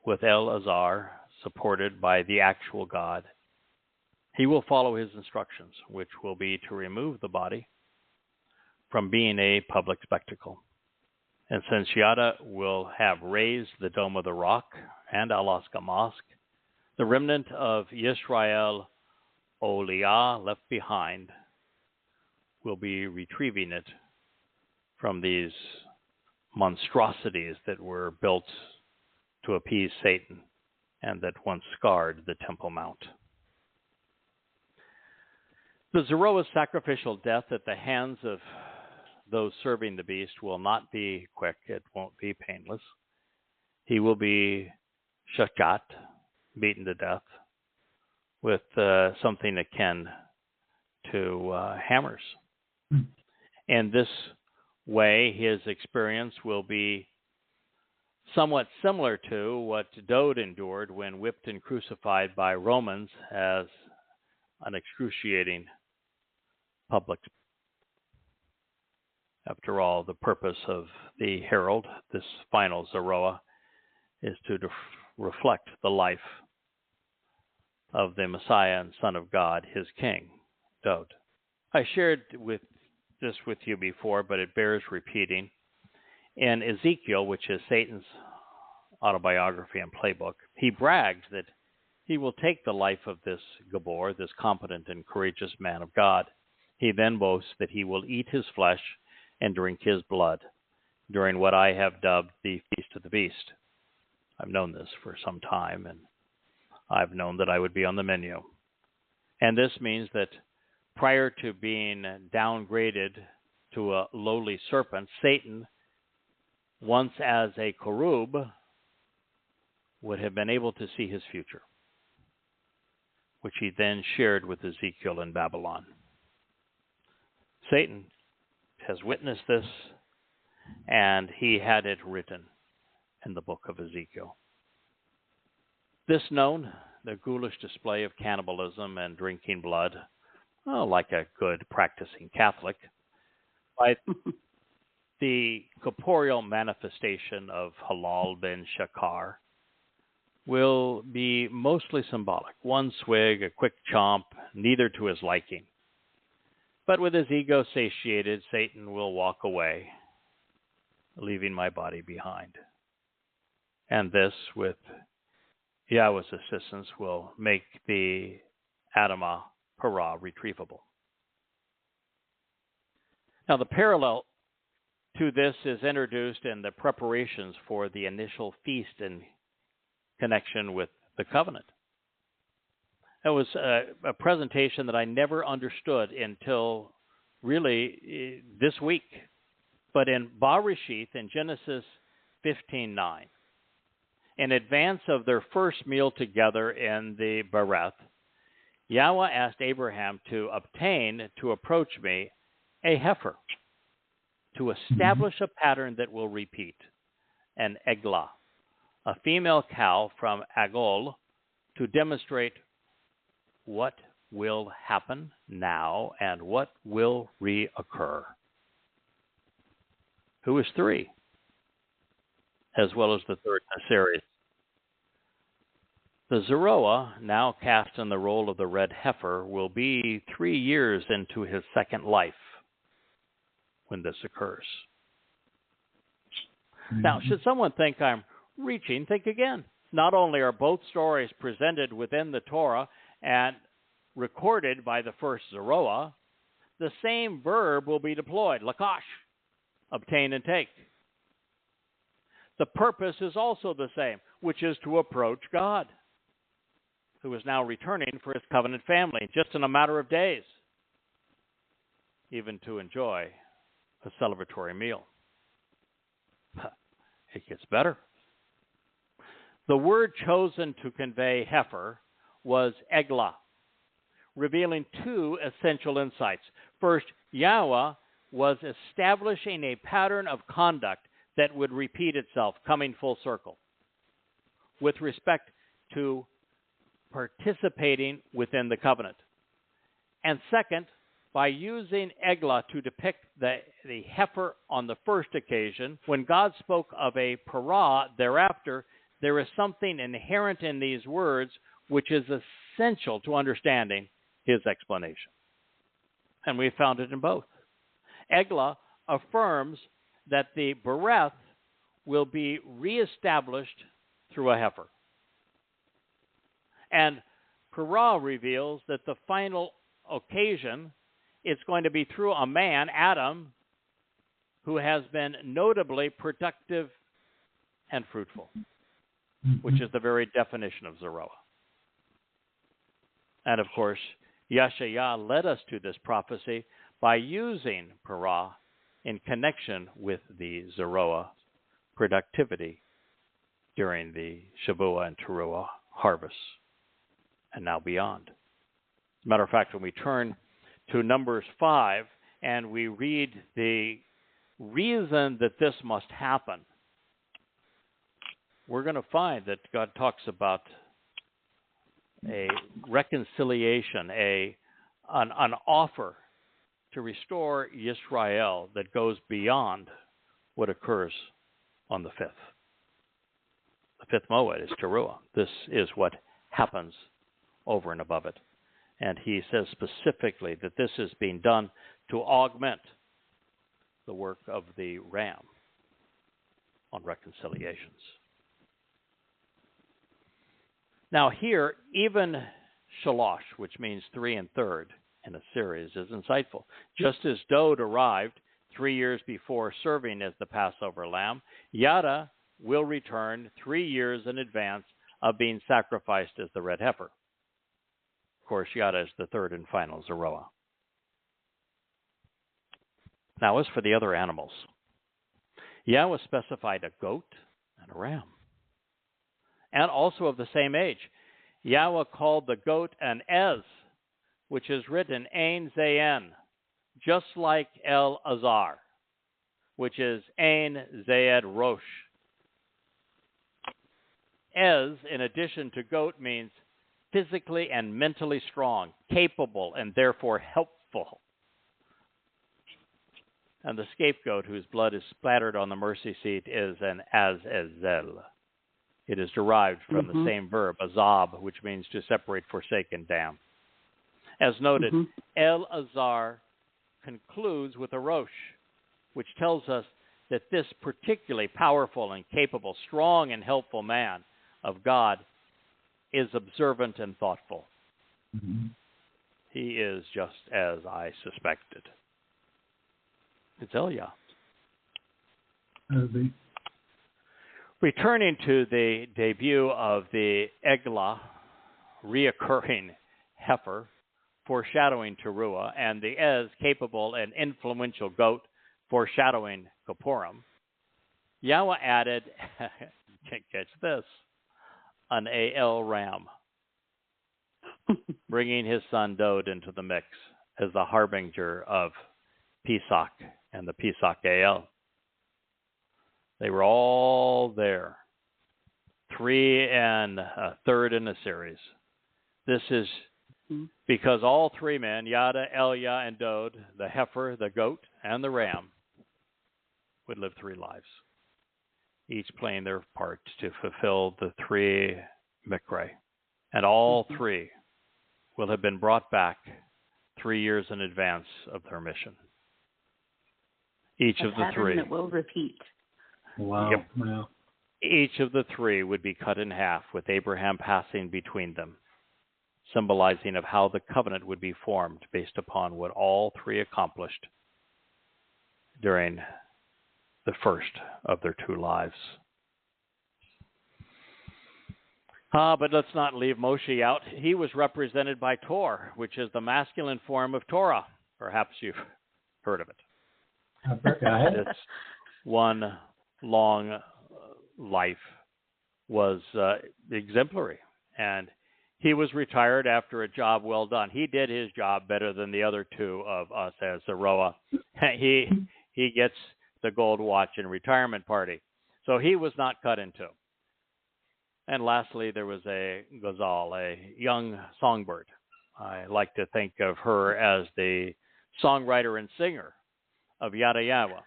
with El-Azhar supported by the actual God, he will follow his instructions, which will be to remove the body from being a public spectacle. And since Yada will have raised the Dome of the Rock and Alaska Mosque, the remnant of Yisrael Oliyah left behind will be retrieving it from these monstrosities that were built to appease Satan and that once scarred the Temple Mount. The Zikarown's sacrificial death at the hands of those serving the beast will not be quick. It won't be painless. He will be shakat, beaten to death, with something akin to hammers. And this way, his experience will be somewhat similar to what Dowd endured when whipped and crucified by Romans as an excruciating public. After all, the purpose of the herald, this final Zikarown, is to reflect the life of the Messiah and Son of God, his King, Dowd. I shared this with you before, but it bears repeating. In Ezekiel, which is Satan's autobiography and playbook, he brags that he will take the life of this Gabor, this competent and courageous man of God. He then boasts that he will eat his flesh and drink his blood during what I have dubbed the Feast of the Beast. I've known this for some time, and I've known that I would be on the menu. And this means that prior to being downgraded to a lowly serpent, Satan, once as a cherub, would have been able to see his future, which he then shared with Ezekiel in Babylon. Satan has witnessed this, and he had it written in the book of Ezekiel. This known, the ghoulish display of cannibalism and drinking blood, like a good practicing Catholic, by the corporeal manifestation of Halal bin Shakar, will be mostly symbolic. One swig, a quick chomp, neither to his liking. But with his ego satiated, Satan will walk away, leaving my body behind. And this, with Yahweh's assistance, will make the Adamah Parah retrievable. Now, the parallel to this is introduced in the preparations for the initial feast in connection with the covenant. That was a presentation that I never understood until really this week. But in Bereshith, in Genesis 15:9, in advance of their first meal together in the Bereth, Yahweh asked Abraham to obtain, to approach me, a heifer, to establish a pattern that will repeat, an eglah, a female cow from Agol, to demonstrate what will happen now and what will reoccur. Who is three, as well as the third in the series. The Zikarown, now cast in the role of the red heifer, will be 3 years into his second life when this occurs. Now, should someone think I'm reaching, think again. Not only are both stories presented within the Torah and recorded by the first Zikarown, the same verb will be deployed, lakash, obtain and take. The purpose is also the same, which is to approach God, who is now returning for his covenant family just in a matter of days, even to enjoy a celebratory meal. It gets better. The word chosen to convey heifer was eglah, revealing two essential insights. First, Yahweh was establishing a pattern of conduct that would repeat itself, coming full circle, with respect to participating within the covenant. And second, by using Eglah to depict the heifer on the first occasion, when God spoke of a parah thereafter, there is something inherent in these words which is essential to understanding his explanation. And we found it in both. Eglah affirms that the bereth will be reestablished through a heifer. And parah reveals that the final occasion is going to be through a man, Adam, who has been notably productive and fruitful, which is the very definition of Zikarown. And of course, Yasha'yah led us to this prophecy by using parah in connection with the Zikarown productivity during the Shavuot and Towrah harvests, and now beyond. As a matter of fact, when we turn to Numbers 5 and we read the reason that this must happen, we're going to find that God talks about a reconciliation, an offer to restore Israel that goes beyond what occurs on the fifth. The fifth moed is Towrah. This is what happens over and above it. And he says specifically that this is being done to augment the work of the ram on reconciliations. Now here, even shalosh, which means 3 and 3rd in a series, is insightful. Just as Dod arrived 3 years before serving as the Passover lamb, Yada will return 3 years in advance of being sacrificed as the red heifer. Of course, Yada is the third and final Zikarown. Now, as for the other animals, Yahweh specified a goat and a ram, and also of the same age. Yahweh called the goat an Ez, which is written Ein Zayin, just like El Azar, which is Ein Zayed Rosh. Ez, in addition to goat, means physically and mentally strong, capable, and therefore helpful. And the scapegoat, whose blood is splattered on the mercy seat, is an Azazel. It is derived from the same verb, azab, which means to separate, forsake, and damn. As noted, El Azar concludes with a Rosh, which tells us that this particularly powerful and capable, strong and helpful man of God is observant and thoughtful. He is just as I suspected. It's Elia. Returning to the debut of the Eglah, reoccurring heifer, foreshadowing Towrah, and the Ez, capable and influential goat, foreshadowing Kippurim, Yahweh added, catch this, an AL ram, bringing his son Dod into the mix as the harbinger of Pesach and the Pesach AL. They were all there, 3 and a third in a series. This is because all 3 men, Yada, Elia, and Dod, the heifer, the goat, and the ram, would live 3 lives, each playing their part to fulfill the 3 mikre. And all 3 will have been brought back 3 years in advance of their mission. Each of the 3. That will repeat. Wow. Yep. Wow. Each of the 3 would be cut in half, with Abraham passing between them, symbolizing of how the covenant would be formed based upon what all 3 accomplished during the first of their 2 lives. But let's not leave Moshe out. He was represented by Tor, which is the masculine form of Torah. Perhaps you've heard of it. Its one long life was exemplary, and he was retired after a job well done. He did his job better than the other 2 of us as Zikarown. He gets the gold watch and retirement party. So he was not cut in 2. And lastly, there was a ghazal, a young songbird. I like to think of her as the songwriter and singer of Yada Yahowah,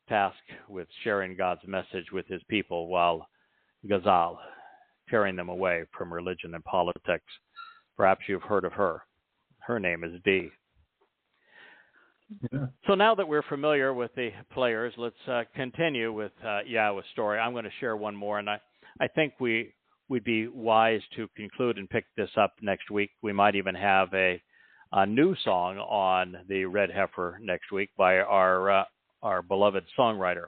tasked with sharing God's message with his people while ghazal, tearing them away from religion and politics. Perhaps you've heard of her. Her name is Dee. Yeah. So now that we're familiar with the players, let's continue with Yahowah's story. I'm going to share one more, and I think we'd be wise to conclude and pick this up next week. We might even have a new song on the red heifer next week by our beloved songwriter.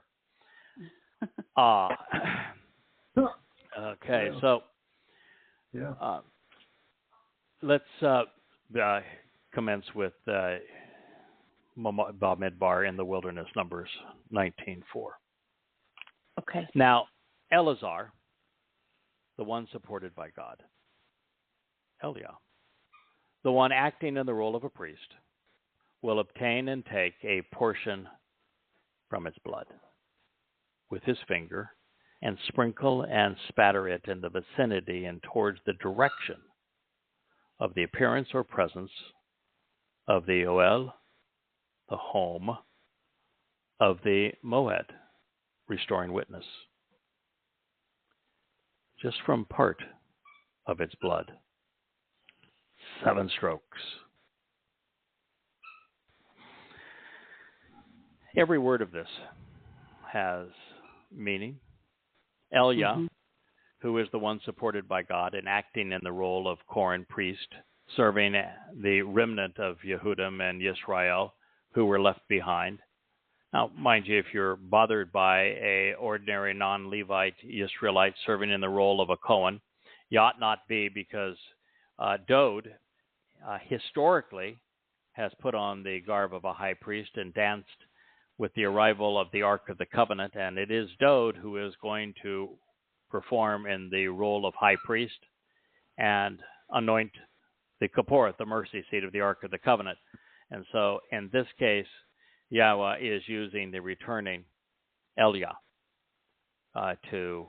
Okay, so let's commence with Bamidbar in the wilderness, Numbers 19:4. Okay. Now, Eleazar, the one supported by God, Eliah, the one acting in the role of a priest, will obtain and take a portion from its blood with his finger and sprinkle and spatter it in the vicinity and towards the direction of the appearance or presence of the Oel, the home of the Moed, restoring witness, just from part of its blood. 7 strokes. Every word of this has meaning. Eliah, who is the one supported by God and acting in the role of Kohen priest, serving the remnant of Yehudim and Yisrael who were left behind. Now, mind you, if you're bothered by a ordinary non-Levite Israelite serving in the role of a Kohen, you ought not be, because Dode historically has put on the garb of a high priest and danced with the arrival of the Ark of the Covenant, and it is Dode who is going to perform in the role of high priest and anoint the Kapporeth, the mercy seat of the Ark of the Covenant. And so in this case, Yahowah is using the returning Eliah to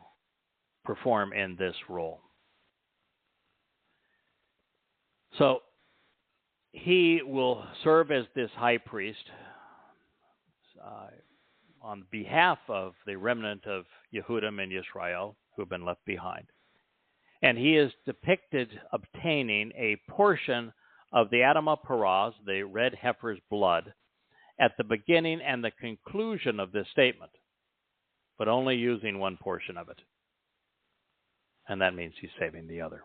perform in this role. So he will serve as this high priest on behalf of the remnant of Yehudim and Yisrael who have been left behind. And he is depicted obtaining a portion of the Adamah Paraz, the red heifer's blood, at the beginning and the conclusion of this statement, but only using one portion of it. And that means he's saving the other.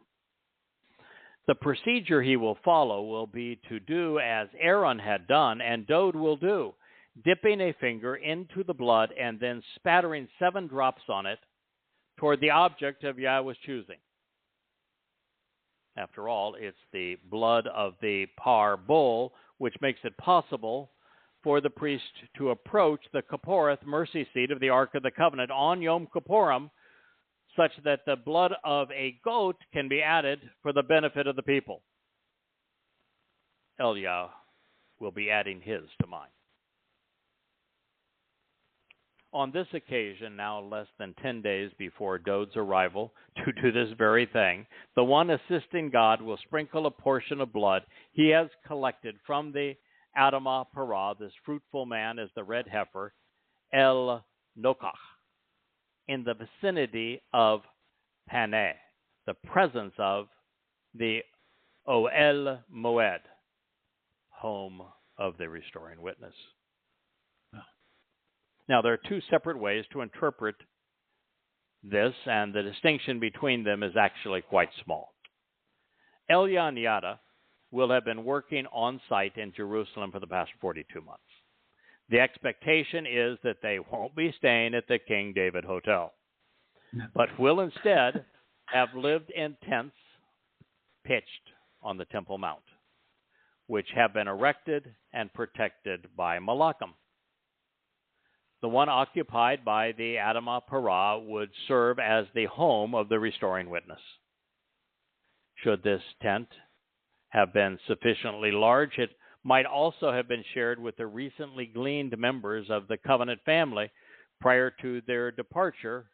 The procedure he will follow will be to do as Aaron had done, and Dode will do, dipping a finger into the blood and then spattering 7 drops on it toward the object of Yahowah's choosing. After all, it's the blood of the par bull which makes it possible for the priest to approach the Kapporeth mercy seat of the Ark of the Covenant on Yom Kippurim, such that the blood of a goat can be added for the benefit of the people. Eliah will be adding his to mine. On this occasion, now less than 10 days before Dode's arrival to do this very thing, the one assisting God will sprinkle a portion of blood he has collected from the Adamah Parah, this fruitful man as the red heifer, El Nokach, in the vicinity of Paneh, the presence of the Oel Moed, home of the restoring witness. Now, there are 2 separate ways to interpret this, and the distinction between them is actually quite small. Eliah and Yada will have been working on site in Jerusalem for the past 42 months. The expectation is that they won't be staying at the King David Hotel, but will instead have lived in tents pitched on the Temple Mount, which have been erected and protected by Malachim. The one occupied by the Adamah Parah would serve as the home of the restoring witness. Should this tent have been sufficiently large, it might also have been shared with the recently gleaned members of the covenant family prior to their departure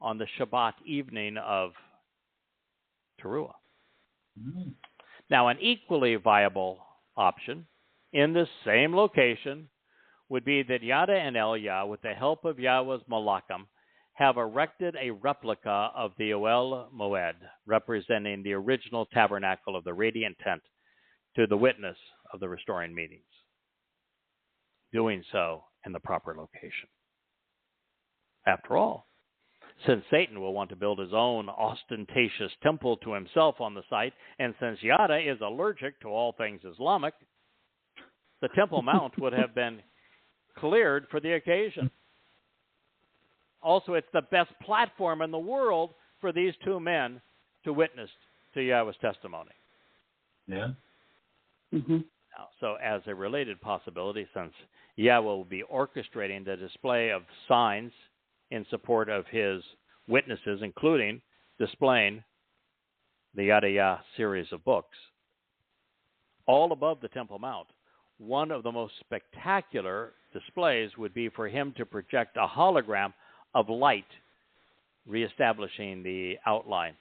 on the Shabat evening of Towrah. Mm. Now, an equally viable option in the same location would be that Yada and Elia, with the help of Yahweh's Malachim, have erected a replica of the Oel Moed, representing the original tabernacle of the radiant tent, to the witness of the restoring meetings, doing so in the proper location. After all, since Satan will want to build his own ostentatious temple to himself on the site, and since Yada is allergic to all things Islamic, the Temple Mount would have been cleared for the occasion. Also, it's the best platform in the world for these two men to witness to Yahweh's testimony. Yeah. Mm-hmm. Now, so as a related possibility, since Yahweh will be orchestrating the display of signs in support of his witnesses, including displaying the Yada Yah series of books, all above the Temple Mount, one of the most spectacular displays would be for him to project a hologram of light, reestablishing the outline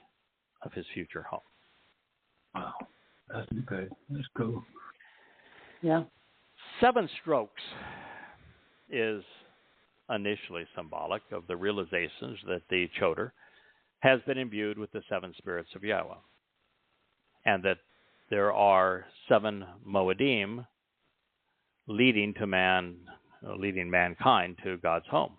of his future home. Wow. That's good. That's cool. Yeah. 7 strokes is initially symbolic of the realizations that the Towrah has been imbued with the 7 spirits of Yahweh, and that there are 7 Moedim leading mankind to God's home.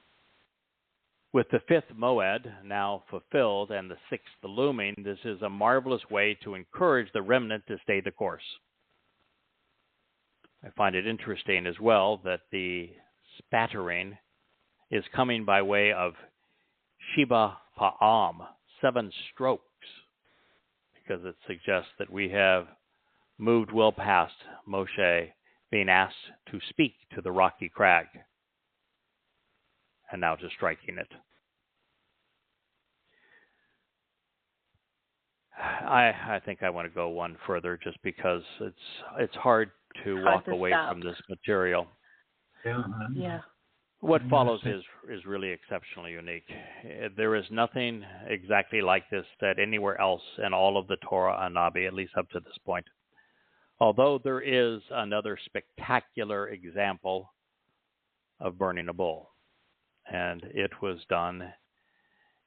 With the 5th Moed now fulfilled and the 6th looming, this is a marvelous way to encourage the remnant to stay the course. I find it interesting as well that the spattering is coming by way of Sheba Pa'am, 7 strokes, because it suggests that we have moved well past Moshe being asked to speak to the rocky crag, and now to striking it. I think I want to go one further, just because it's hard to walk away from this material. Yeah. Yeah. What follows is really exceptionally unique. There is nothing exactly like this said anywhere else in all of the Torah and Nabi, at least up to this point. Although there is another spectacular example of burning a bull, and it was done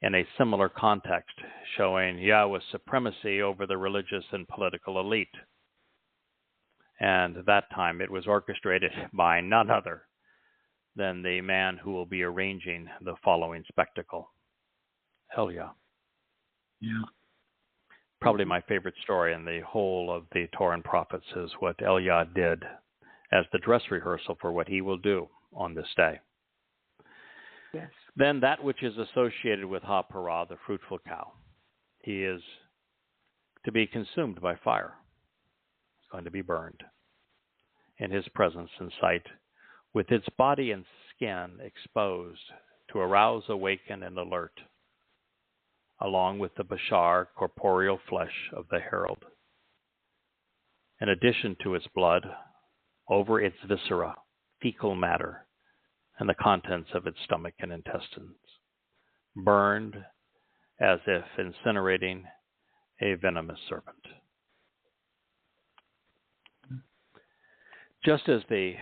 in a similar context, showing Yahweh's supremacy over the religious and political elite. And that time it was orchestrated by none other than the man who will be arranging the following spectacle, Elia. Yeah. Probably my favorite story in the whole of the Torah and prophets is what Elia did as the dress rehearsal for what he will do on this day. Yes. Then that which is associated with Ha-Parah, the fruitful cow, he is to be consumed by fire. It's going to be burned in his presence and sight, with its body and skin exposed to arouse, awaken, and alert, along with the bashar, corporeal flesh of the herald. In addition to its blood, over its viscera, fecal matter, and the contents of its stomach and intestines, burned as if incinerating a venomous serpent. Just as the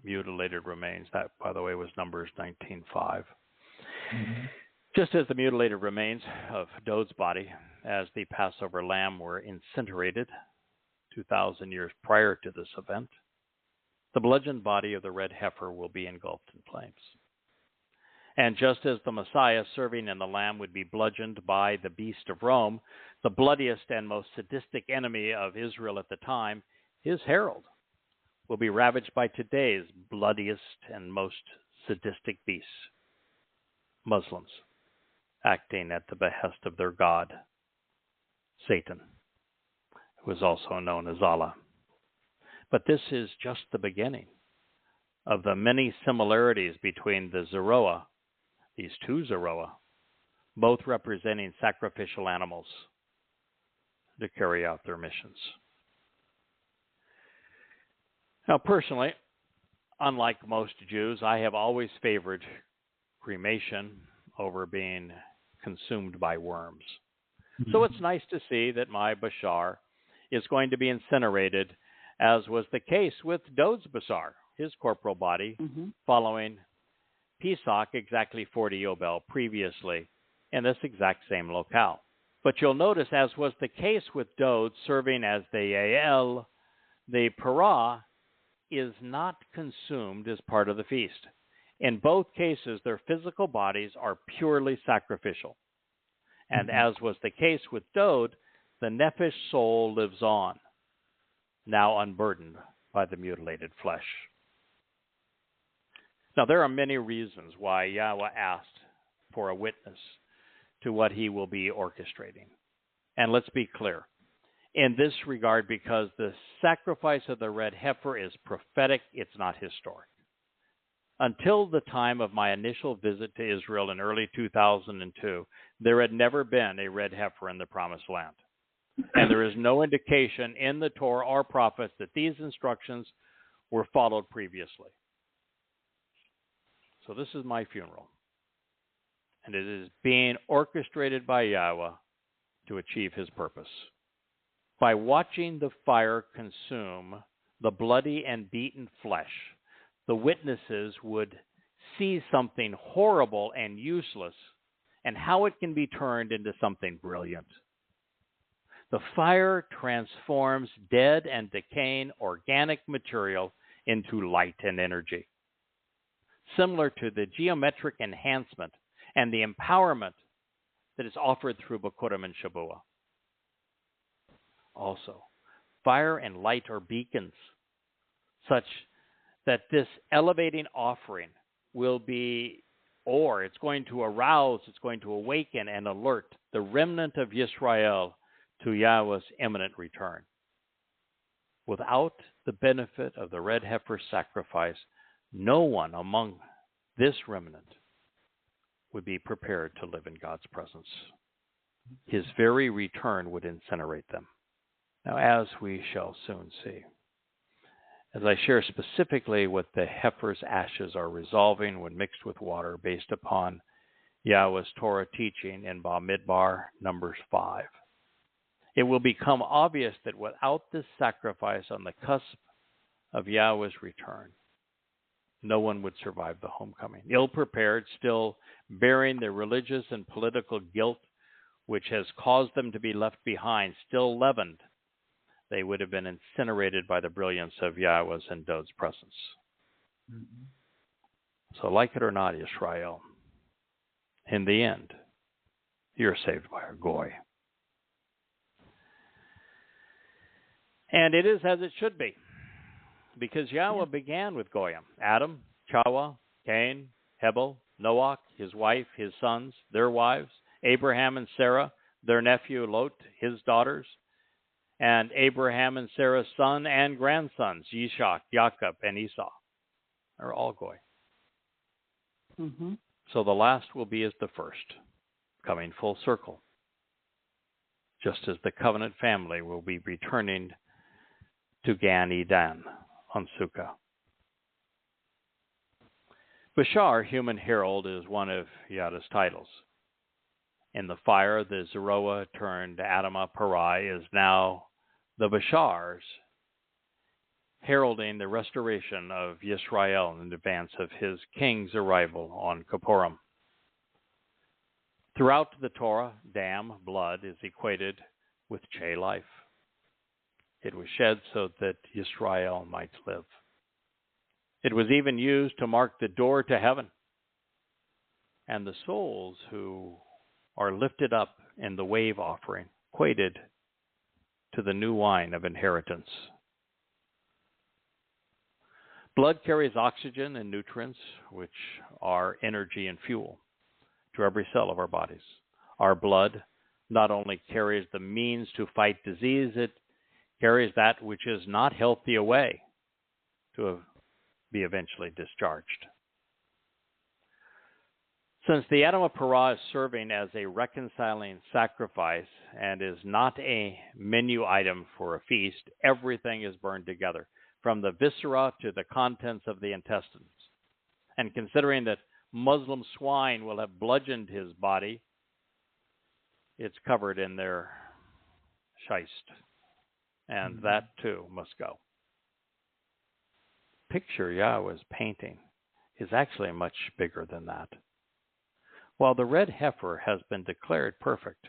mutilated remains, that, by the way, was Numbers 19:5. Mm-hmm. Just as the mutilated remains of Dod's body, as the Passover lamb, were incinerated 2,000 years prior to this event, the bludgeoned body of the red heifer will be engulfed in flames. And just as the Messiah serving in the lamb would be bludgeoned by the beast of Rome, the bloodiest and most sadistic enemy of Israel at the time, his herald, will be ravaged by today's bloodiest and most sadistic beasts, Muslims, acting at the behest of their god, Satan, who is also known as Allah. But this is just the beginning of the many similarities between the Zeroah, these two Zeroah, both representing sacrificial animals to carry out their missions. Now, personally, unlike most Jews, I have always favored cremation over being consumed by worms. So it's nice to see that my Bashar is going to be incinerated, as was the case with Dod's Bashar, his corporal body, following Pesach exactly 40 Yobel previously in this exact same locale. But you'll notice, as was the case with Dod serving as the Yael, the Parah is not consumed as part of the feast. In both cases, their physical bodies are purely sacrificial. And as was the case with Dod, the Nephesh soul lives on, now unburdened by the mutilated flesh. Now, there are many reasons why Yahweh asked for a witness to what he will be orchestrating. And let's be clear, in this regard, because the sacrifice of the red heifer is prophetic, it's not historic. Until the time of my initial visit to Israel in early 2002, there had never been a red heifer in the Promised Land. And there is no indication in the Torah or prophets that these instructions were followed previously. So this is my funeral. And it is being orchestrated by Yahweh to achieve his purpose. By watching the fire consume the bloody and beaten flesh, the witnesses would see something horrible and useless and how it can be turned into something brilliant. The fire transforms dead and decaying organic material into light and energy, similar to the geometric enhancement and the empowerment that is offered through Bikurim and Shabuah. Also, fire and light are beacons, such that this elevating offering will be, or it's going to arouse, it's going to awaken and alert the remnant of Yisrael to Yahweh's imminent return. Without the benefit of the red heifer sacrifice, no one among this remnant would be prepared to live in God's presence. His very return would incinerate them. Now, as we shall soon see, as I share specifically what the heifer's ashes are resolving when mixed with water based upon Yahweh's Torah teaching in Bamidbar, Numbers 5, it will become obvious that without this sacrifice on the cusp of Yahweh's return, no one would survive the homecoming. Ill-prepared, still bearing the religious and political guilt which has caused them to be left behind, still leavened, they would have been incinerated by the brilliance of Yahweh's and Dod's presence. So like it or not, Israel, in the end, you're saved by a goy. And it is as it should be, because Yahweh began with Goyim: Adam, Chawah, Cain, Hebel, Noach, his wife, his sons, their wives, Abraham and Sarah, their nephew Lot, his daughters, and Abraham and Sarah's son and grandsons, Yishak, Jacob, and Esau, are all Goy. So the last will be as the first, coming full circle, just as the covenant family will be returning to Gan Eden on Sukkah. Bashar, human herald, is one of Yada's titles. In the fire, the Zikarown turned Adamah Parai is now the Bashars, heralding the restoration of Yisrael in advance of his king's arrival on Kippurim. Throughout the Torah, dam, blood, is equated with Che life. It was shed so that Yisrael might live. It was even used to mark the door to heaven. And the souls who are lifted up in the wave offering, equated to the new wine of inheritance. Blood carries oxygen and nutrients, which are energy and fuel, to every cell of our bodies. Our blood not only carries the means to fight disease, it carries that which is not healthy away to be eventually discharged. Since the Adamah Parah is serving as a reconciling sacrifice and is not a menu item for a feast, everything is burned together, from the viscera to the contents of the intestines. And considering that Muslim swine will have bludgeoned his body, it's covered in their shist, and that too must go. Picture Yahweh's painting is actually much bigger than that. While the red heifer has been declared perfect,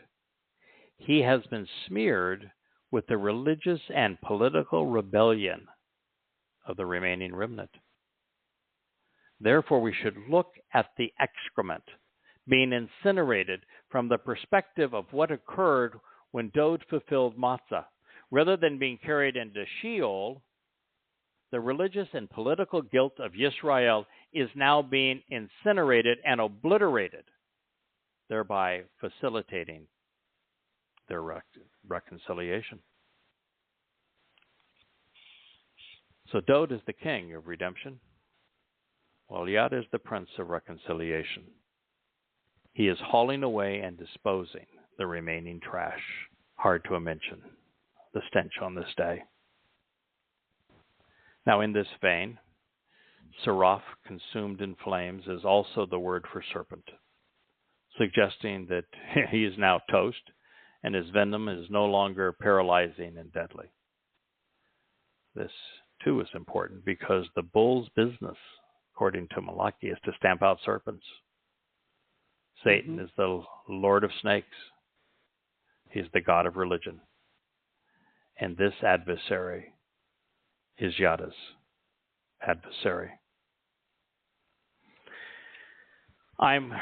he has been smeared with the religious and political rebellion of the remaining remnant. Therefore, we should look at the excrement being incinerated from the perspective of what occurred when Dod fulfilled matzah. Rather than being carried into Sheol, the religious and political guilt of Yisrael is now being incinerated and obliterated, thereby facilitating their reconciliation. So Dod is the king of redemption, while Yada is the prince of reconciliation. He is hauling away and disposing the remaining trash. Hard to mention the stench on this day. Now, in this vein, seraph, consumed in flames, is also the word for serpent, suggesting that he is now toast and his venom is no longer paralyzing and deadly. This, too, is important because the bull's business, according to Malachi, is to stamp out serpents. Satan is the lord of snakes. He's the god of religion. And this adversary is Yada's adversary. I'm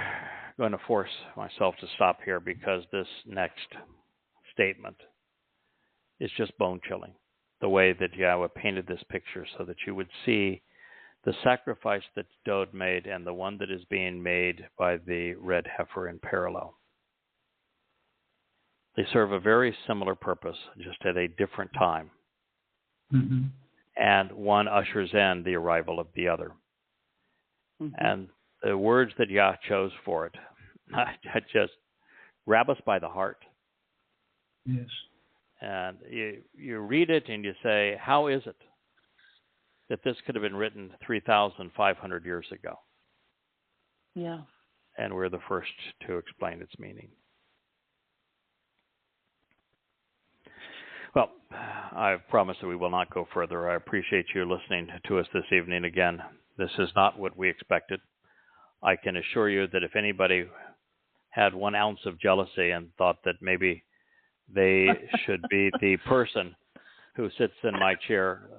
going to force myself to stop here because this next statement is just bone-chilling. The way that Yahweh painted this picture so that you would see the sacrifice that Dod made and the one that is being made by the red heifer in parallel. They serve a very similar purpose, just at a different time. And one ushers in the arrival of the other. And the words that Yah chose for it just grab us by the heart. Yes. And you read it and you say, how is it that this could have been written 3,500 years ago? Yeah. And we're the first to explain its meaning. Well, I promise that we will not go further. I appreciate you listening to us this evening again. This is not what we expected. I can assure you that if anybody had 1 ounce of jealousy and thought that maybe they should be the person who sits in my chair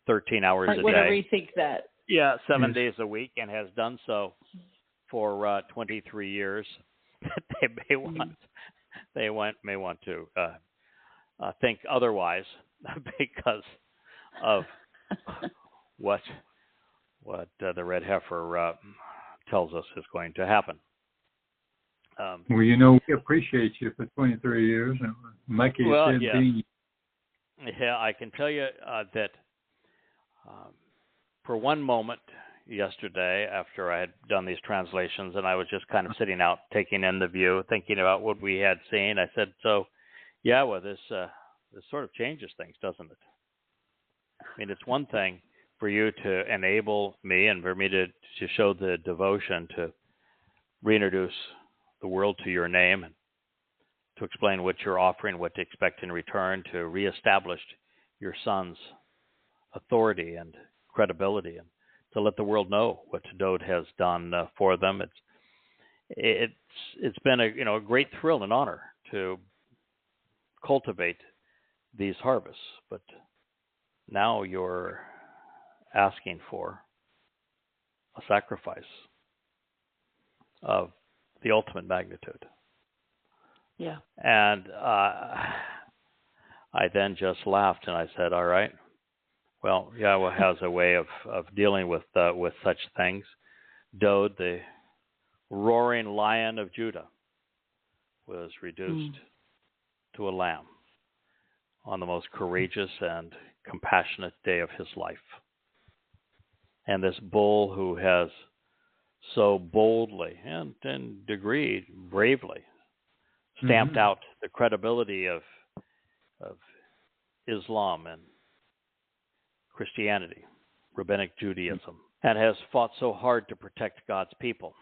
13 hours a day. Whenever rethink that. Yeah, 7 days a week, and has done so for 23 years. They may want to think otherwise because of what the red heifer tells us is going to happen. Well, we appreciate you for 23 years, and Mikey said being. Yeah, I can tell you that for one moment yesterday, after I had done these translations, and I was just kind of sitting out, taking in the view, thinking about what we had seen, I said, so, yeah, well, this sort of changes things, doesn't it? I mean, it's one thing for you to enable me and for me to show the devotion to reintroduce the world to your name and to explain what you're offering, what to expect in return, to reestablish your son's authority and credibility, and to let the world know what Dod has done for them. It's been a great thrill and honor to cultivate these harvests, but now you're asking for a sacrifice of the ultimate magnitude. Yeah. And I then just laughed and I said, all right, well, Yahweh has a way of dealing with such things. Dod, the roaring lion of Judah, was reduced to a lamb on the most courageous and compassionate day of his life. And this bull who has so boldly and in degree bravely stamped out the credibility of Islam and Christianity, rabbinic Judaism, and has fought so hard to protect God's people,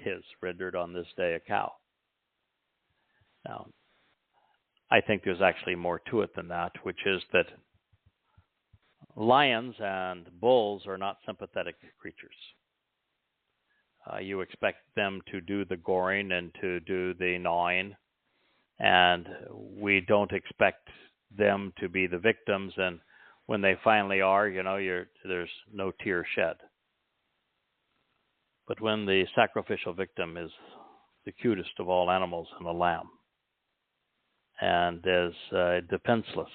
is rendered on this day a cow. Now, I think there's actually more to it than that, which is that lions and bulls are not sympathetic creatures. You expect them to do the goring and to do the gnawing, and we don't expect them to be the victims. And when they finally are, there's no tear shed. But when the sacrificial victim is the cutest of all animals and a lamb, and as defenseless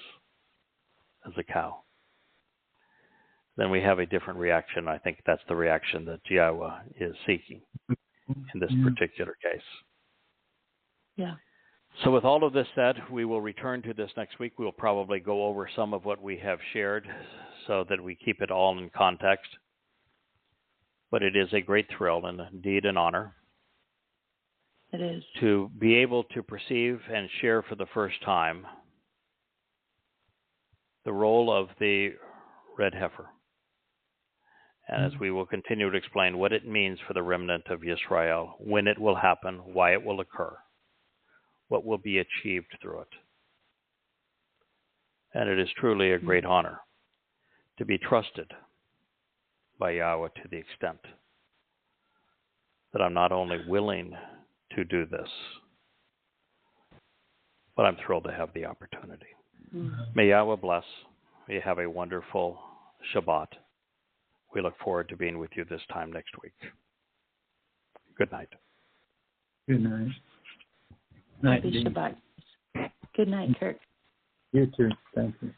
as a cow, then we have a different reaction. I think that's the reaction that Yahowah is seeking in this particular case. Yeah. So with all of this said, we will return to this next week. We'll probably go over some of what we have shared so that we keep it all in context. But it is a great thrill and indeed an honor. It is. To be able to perceive and share for the first time the role of the red heifer. And as we will continue to explain what it means for the remnant of Israel, when it will happen, why it will occur, what will be achieved through it. And it is truly a great honor to be trusted by Yahowah to the extent that I'm not only willing to do this, but I'm thrilled to have the opportunity. May Yahowah bless. May you have a wonderful Shabbat. We look forward to being with you this time next week. Good night. Good night. Night, Happy Shabbat. Good night, Kirk. You too. Thank you.